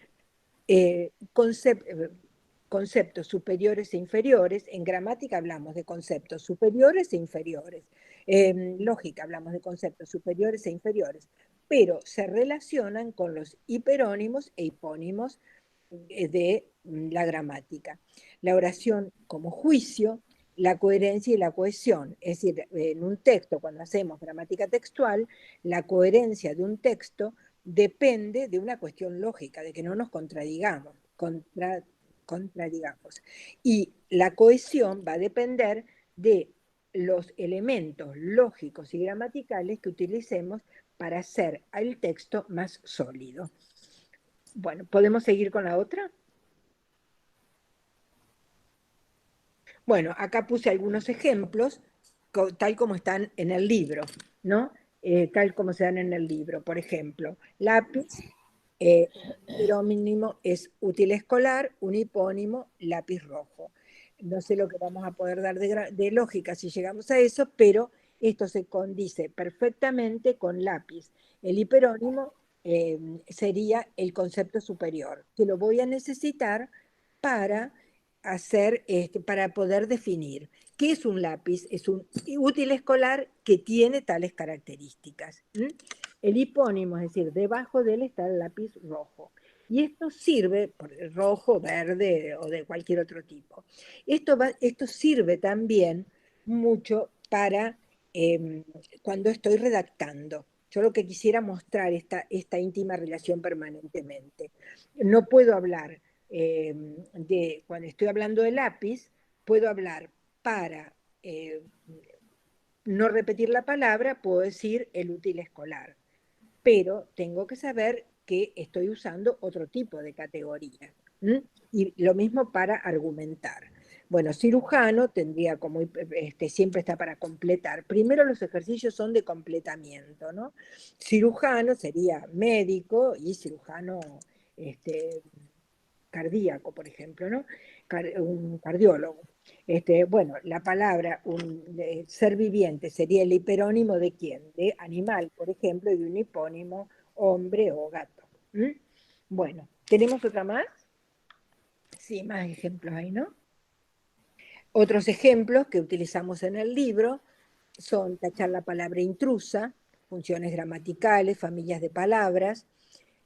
conceptos superiores e inferiores. En gramática hablamos de conceptos superiores e inferiores. En lógica hablamos de conceptos superiores e inferiores, pero se relacionan con los hiperónimos e hipónimos de la gramática. La oración como juicio, la coherencia y la cohesión. Es decir, en un texto, cuando hacemos gramática textual, la coherencia de un texto depende de una cuestión lógica, de que no nos contradigamos. Y la cohesión va a depender de los elementos lógicos y gramaticales que utilicemos para hacer al texto más sólido. Bueno, ¿podemos seguir con la otra? Bueno, acá puse algunos ejemplos, tal como están en el libro, ¿no? Tal como se dan en el libro. Por ejemplo, lápiz, un hiperónimo es útil escolar, un hipónimo, lápiz rojo. No sé lo que vamos a poder dar de lógica si llegamos a eso, pero esto se condice perfectamente con lápiz. El hiperónimo sería el concepto superior, que lo voy a necesitar para para poder definir qué es un lápiz. Es un útil escolar que tiene tales características. El hipónimo, es decir, debajo de él está el lápiz rojo. Y esto sirve, por el rojo, verde o de cualquier otro tipo. Esto sirve también mucho para cuando estoy redactando. Yo lo que quisiera mostrar esta íntima relación permanentemente. No puedo hablar cuando estoy hablando de lápiz, puedo hablar para no repetir la palabra, puedo decir el útil escolar, pero tengo que saber que estoy usando otro tipo de categoría. Y lo mismo para argumentar. Bueno, cirujano tendría como, siempre está para completar. Primero los ejercicios son de completamiento, ¿no? Cirujano sería médico y cirujano cardíaco, por ejemplo, ¿no? Un cardiólogo. Bueno, la palabra ser viviente sería el hiperónimo de quién? De animal, por ejemplo, y un hipónimo hombre o gato. Bueno, ¿tenemos otra más? Sí, más ejemplos ahí, ¿no? Otros ejemplos que utilizamos en el libro son tachar la palabra intrusa, funciones gramaticales, familias de palabras.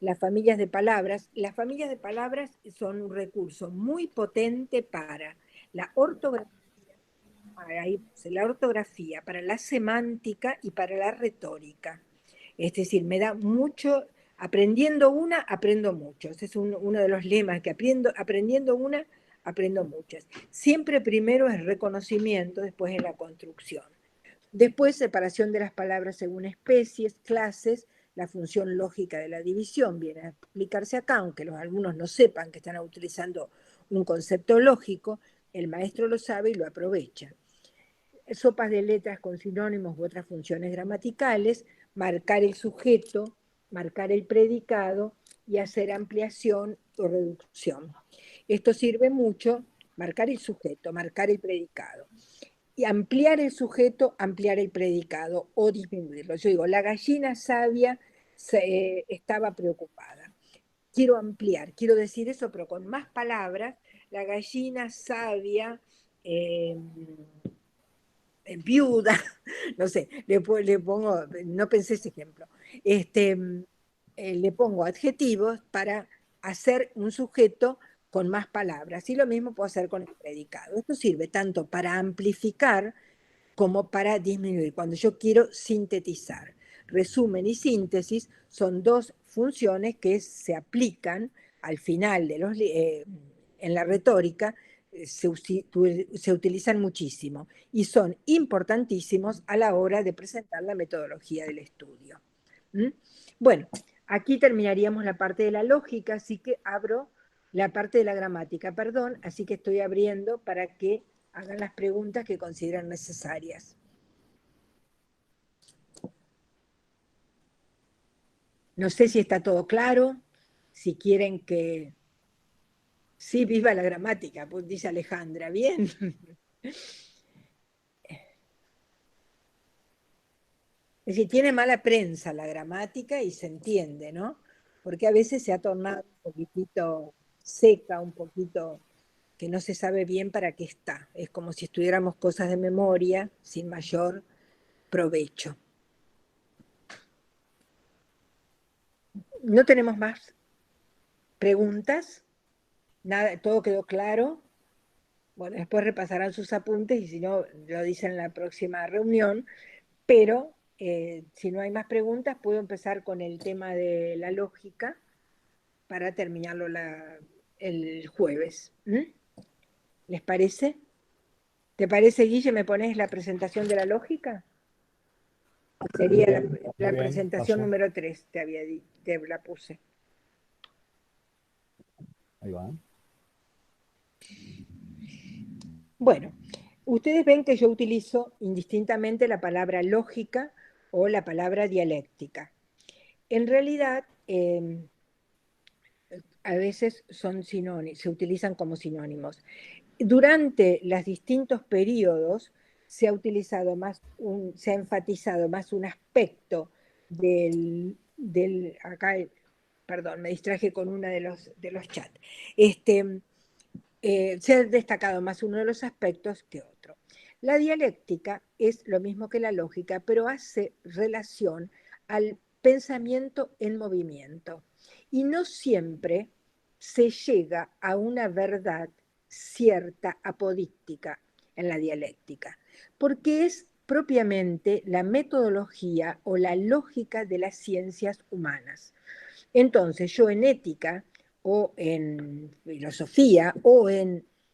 Las familias de palabras son un recurso muy potente para la ortografía, para la semántica y para la retórica. Es decir, me da mucho, aprendiendo una, aprendo mucho. Ese es uno de los lemas, que aprendiendo una, aprendo muchas. Siempre primero es reconocimiento, después es la construcción. Después, separación de las palabras según especies, clases, la función lógica de la división viene a explicarse acá, aunque los alumnos no sepan que están utilizando un concepto lógico, el maestro lo sabe y lo aprovecha. Sopas de letras con sinónimos u otras funciones gramaticales, marcar el sujeto, marcar el predicado y hacer ampliación o reducción. Esto sirve mucho, marcar el sujeto, marcar el predicado. Y ampliar el sujeto, ampliar el predicado o disminuirlo. Yo digo, la gallina sabia estaba preocupada. Quiero ampliar, quiero decir eso, pero con más palabras. La gallina sabia, eh, viuda, no sé, le pongo, no pensé ese ejemplo, le pongo adjetivos para hacer un sujeto con más palabras. Y lo mismo puedo hacer con el predicado. Esto sirve tanto para amplificar como para disminuir, cuando yo quiero sintetizar. Resumen y síntesis son dos funciones que se aplican al final en la retórica, se utilizan muchísimo y son importantísimos a la hora de presentar la metodología del estudio. Bueno, aquí terminaríamos la parte de la lógica, así que abro la parte de la gramática, perdón, así que estoy abriendo para que hagan las preguntas que consideran necesarias. No sé si está todo claro, si quieren que Sí, viva la gramática, pues dice Alejandra, bien. Es decir, tiene mala prensa la gramática y se entiende, ¿no? Porque a veces se ha tornado un poquitito seca, un poquito que no se sabe bien para qué está. Es como si estudiáramos cosas de memoria sin mayor provecho. ¿No tenemos más preguntas? Nada, todo quedó claro. Bueno, después repasarán sus apuntes y si no, lo dicen en la próxima reunión. Pero si no hay más preguntas, puedo empezar con el tema de la lógica para terminarlo el jueves. ¿Mm? ¿Les parece? ¿Te parece, Guille, me pones la presentación de la lógica? Sería Bien, muy la bien, presentación paso. número 3, te la puse. Ahí va. Bueno, ustedes ven que yo utilizo indistintamente la palabra lógica o la palabra dialéctica. En realidad, a veces son sinónimos, se utilizan como sinónimos. Durante los distintos periodos se ha utilizado más, se ha enfatizado más un aspecto acá, perdón, me distraje con uno de los chats. Se ha destacado más uno de los aspectos que otro. La dialéctica es lo mismo que la lógica, pero hace relación al pensamiento en movimiento. Y no siempre se llega a una verdad cierta apodíctica en la dialéctica, porque es propiamente la metodología o la lógica de las ciencias humanas. Entonces, yo en ética o en filosofía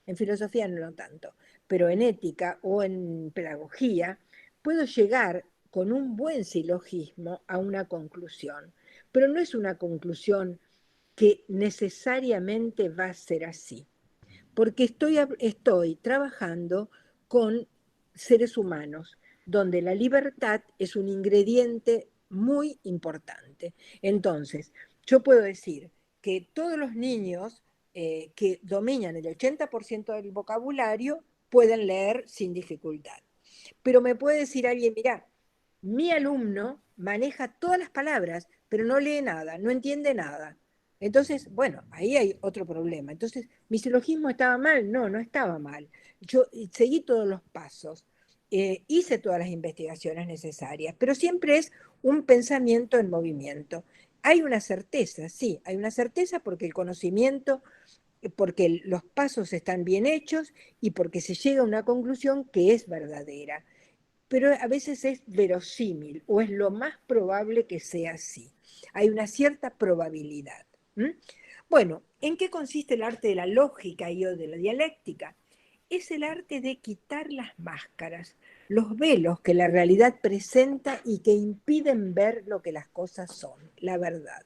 en filosofía no tanto, pero en ética o en pedagogía, puedo llegar con un buen silogismo a una conclusión, pero no es una conclusión que necesariamente va a ser así, porque estoy trabajando con seres humanos, donde la libertad es un ingrediente muy importante. Entonces, yo puedo decir que todos los niños que dominan el 80% del vocabulario pueden leer sin dificultad. Pero me puede decir alguien, mira, mi alumno maneja todas las palabras, pero no lee nada, no entiende nada. Entonces, bueno, ahí hay otro problema. Entonces, ¿mi silogismo estaba mal? No, no estaba mal. Yo seguí todos los pasos, hice todas las investigaciones necesarias, pero siempre es un pensamiento en movimiento. Hay una certeza, sí, hay una certeza porque el conocimiento, porque los pasos están bien hechos y porque se llega a una conclusión que es verdadera, pero a veces es verosímil o es lo más probable que sea así. Hay una cierta probabilidad. ¿Mm? Bueno, ¿en qué consiste el arte de la lógica y o de la dialéctica? Es el arte de quitar las máscaras, los velos que la realidad presenta y que impiden ver lo que las cosas son, la verdad.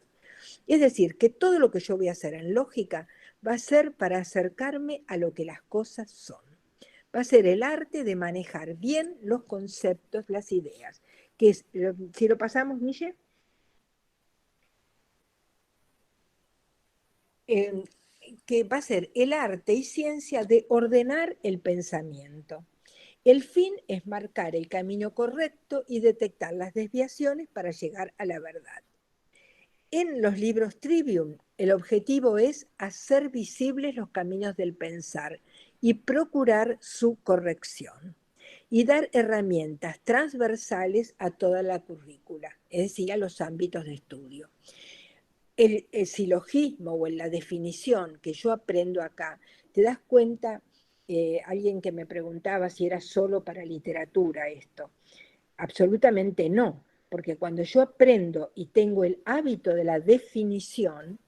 Es decir, que todo lo que yo voy a hacer en lógica va a ser para acercarme a lo que las cosas son. Va a ser el arte de manejar bien los conceptos, las ideas. Que es, si lo pasamos, Miche, eh, que va a ser el arte y ciencia de ordenar el pensamiento. El fin es marcar el camino correcto y detectar las desviaciones para llegar a la verdad. En los libros Trivium, el objetivo es hacer visibles los caminos del pensar y procurar su corrección y dar herramientas transversales a toda la currícula, es decir, a los ámbitos de estudio. El silogismo o en la definición que yo aprendo acá, te das cuenta, alguien que me preguntaba si era solo para literatura esto. Absolutamente no, porque cuando yo aprendo y tengo el hábito de la definición,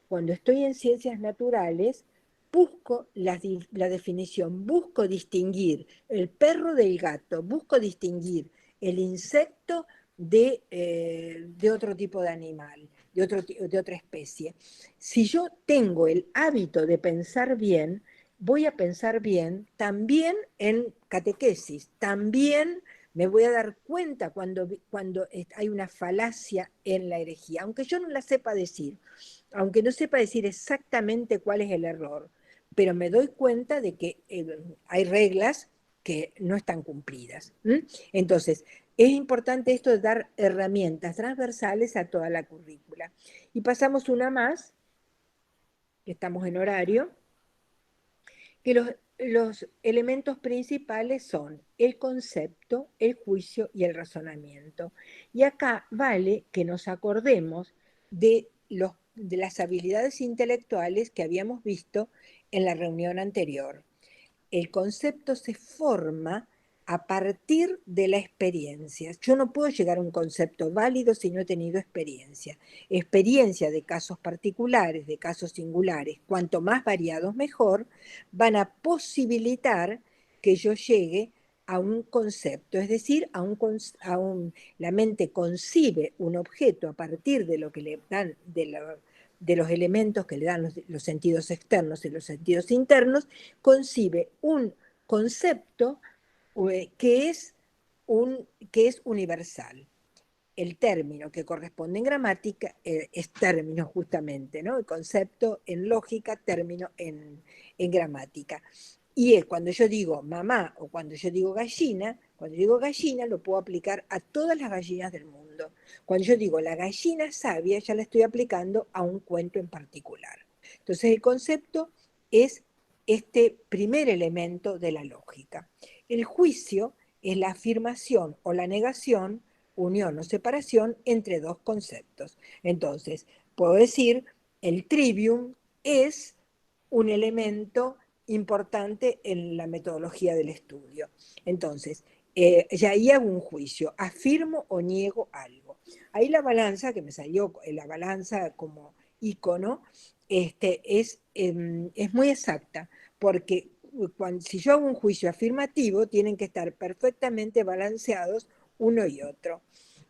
cuando estoy en ciencias naturales, busco la definición, busco distinguir el perro del gato, busco distinguir el insecto de otro tipo de animal, de otra especie. Si yo tengo el hábito de pensar bien, voy a pensar bien también en catequesis, también me voy a dar cuenta cuando hay una falacia en la herejía, aunque yo no la sepa decir, aunque no sepa decir exactamente cuál es el error, pero me doy cuenta de que hay reglas que no están cumplidas. Entonces, es importante esto de dar herramientas transversales a toda la currícula. Y pasamos una más, que estamos en horario, que los elementos principales son el concepto, el juicio y el razonamiento. Y acá vale que nos acordemos de las habilidades intelectuales que habíamos visto en la reunión anterior. El concepto se forma a partir de la experiencia. Yo no puedo llegar a un concepto válido si no he tenido experiencia. Experiencia de casos particulares, de casos singulares, cuanto más variados mejor, van a posibilitar que yo llegue a un concepto, es decir, la mente concibe un objeto a partir de lo que le dan, de los elementos que le dan los sentidos externos y los sentidos internos, concibe un concepto que es universal. El término que corresponde en gramática es término justamente, ¿no? El concepto en lógica, término en gramática. Y cuando yo digo mamá o cuando yo digo gallina lo puedo aplicar a todas las gallinas del mundo. Cuando yo digo la gallina sabia, ya la estoy aplicando a un cuento en particular. Entonces el concepto es este primer elemento de la lógica. El juicio es la afirmación o la negación, unión o separación entre dos conceptos. Entonces, puedo decir, el trivium es un elemento importante en la metodología del estudio. Entonces, ya ahí hago un juicio, afirmo o niego algo. Ahí la balanza, que me salió la balanza como icono, es muy exacta, porque si yo hago un juicio afirmativo, tienen que estar perfectamente balanceados uno y otro.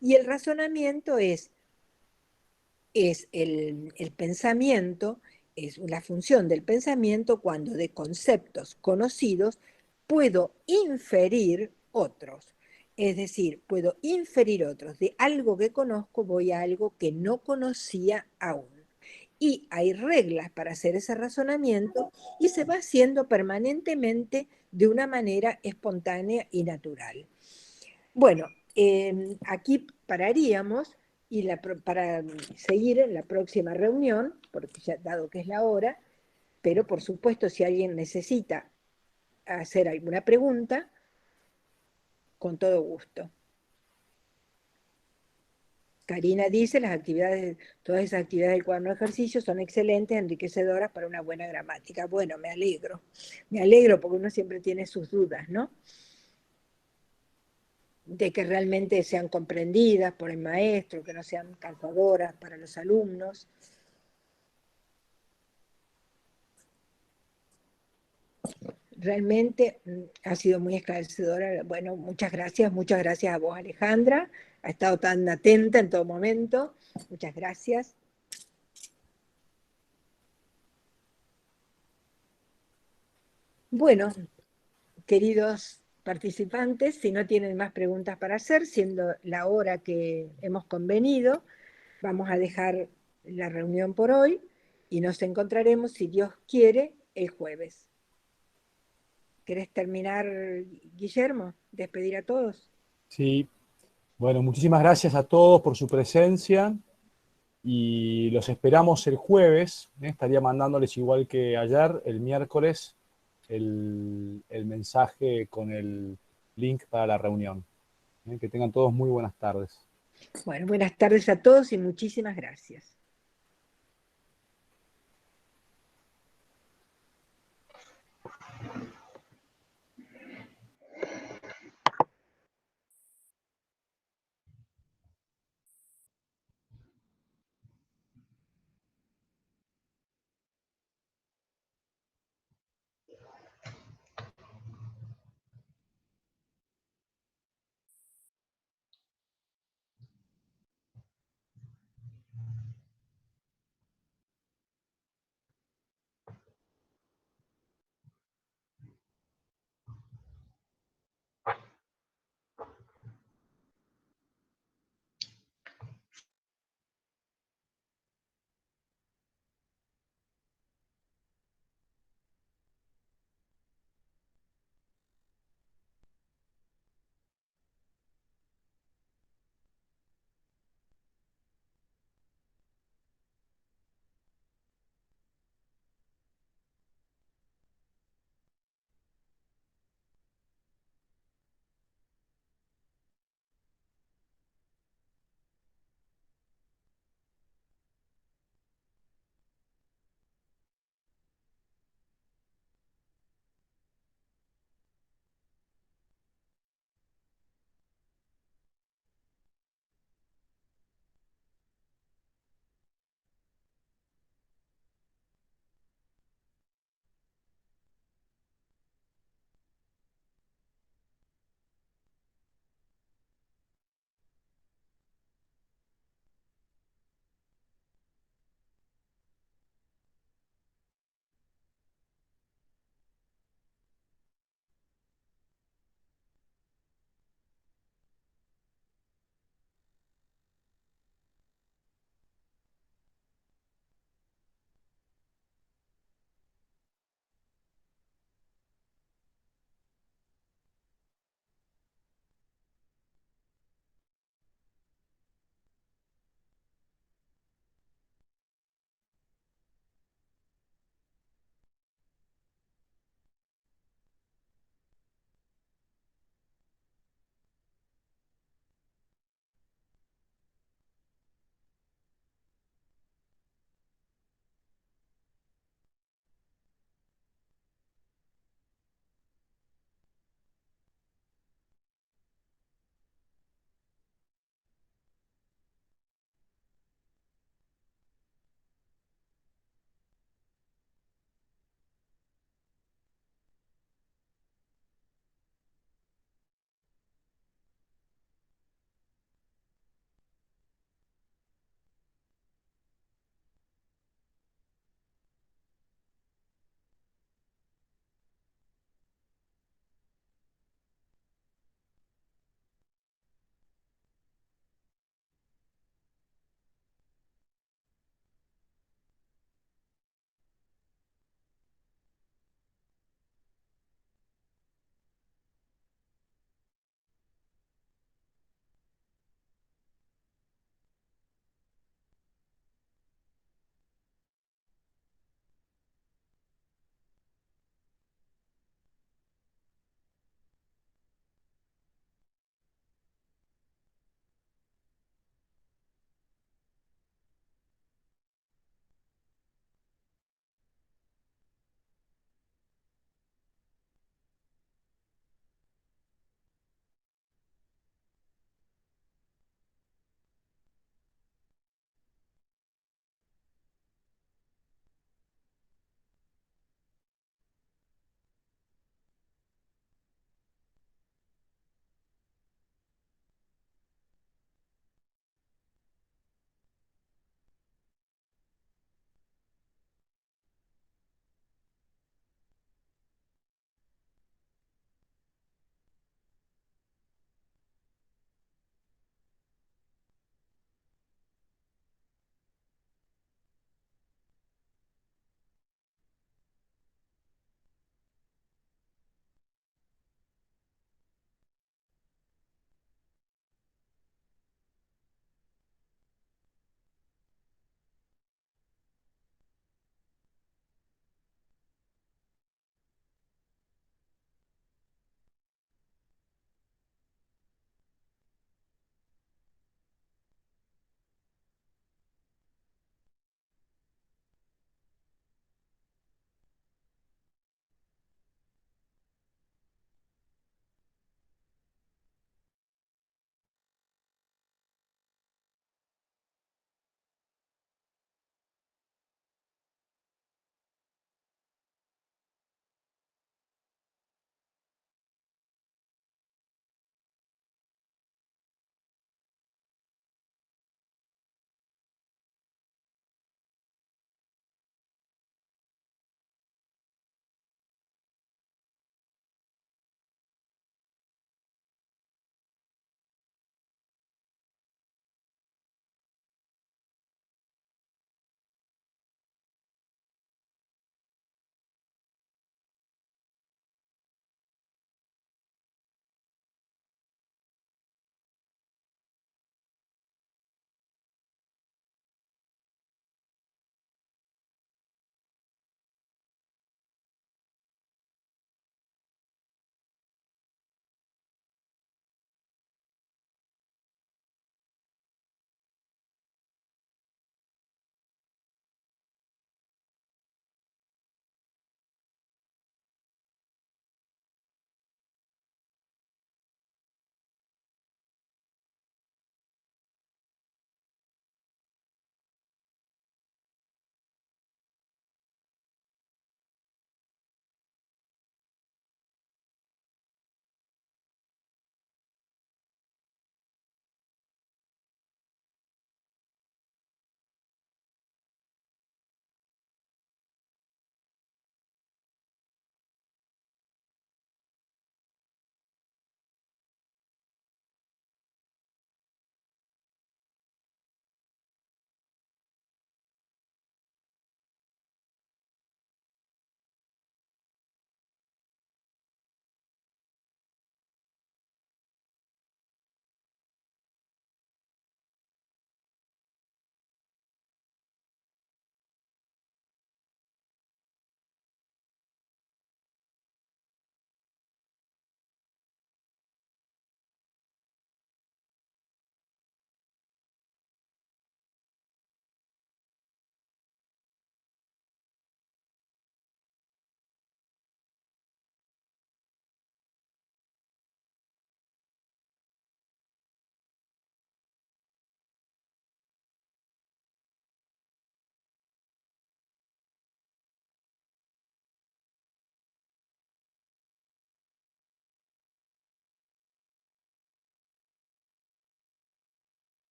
Y el razonamiento es el pensamiento, es la función del pensamiento cuando de conceptos conocidos puedo inferir otros. Es decir, puedo inferir otros. De algo que conozco voy a algo que no conocía aún. Y hay reglas para hacer ese razonamiento y se va haciendo permanentemente de una manera espontánea y natural. Bueno, aquí pararíamos y para seguir en la próxima reunión, porque ya dado que es la hora, pero por supuesto si alguien necesita hacer alguna pregunta, con todo gusto. Karina dice, todas esas actividades del cuaderno de ejercicio son excelentes, enriquecedoras para una buena gramática. Bueno, me alegro porque uno siempre tiene sus dudas, ¿no? De que realmente sean comprendidas por el maestro, que no sean cansadoras para los alumnos. Realmente ha sido muy esclarecedora. Bueno, muchas gracias a vos, Alejandra. Ha estado tan atenta en todo momento. Muchas gracias. Bueno, queridos participantes, si no tienen más preguntas para hacer, siendo la hora que hemos convenido, vamos a dejar la reunión por hoy y nos encontraremos, si Dios quiere, el jueves. ¿Querés terminar, Guillermo? ¿Despedir a todos? Sí, bueno, muchísimas gracias a todos por su presencia y los esperamos el jueves. Estaría mandándoles igual que ayer, el miércoles, el mensaje con el link para la reunión. Que tengan todos muy buenas tardes. Bueno, buenas tardes a todos y muchísimas gracias.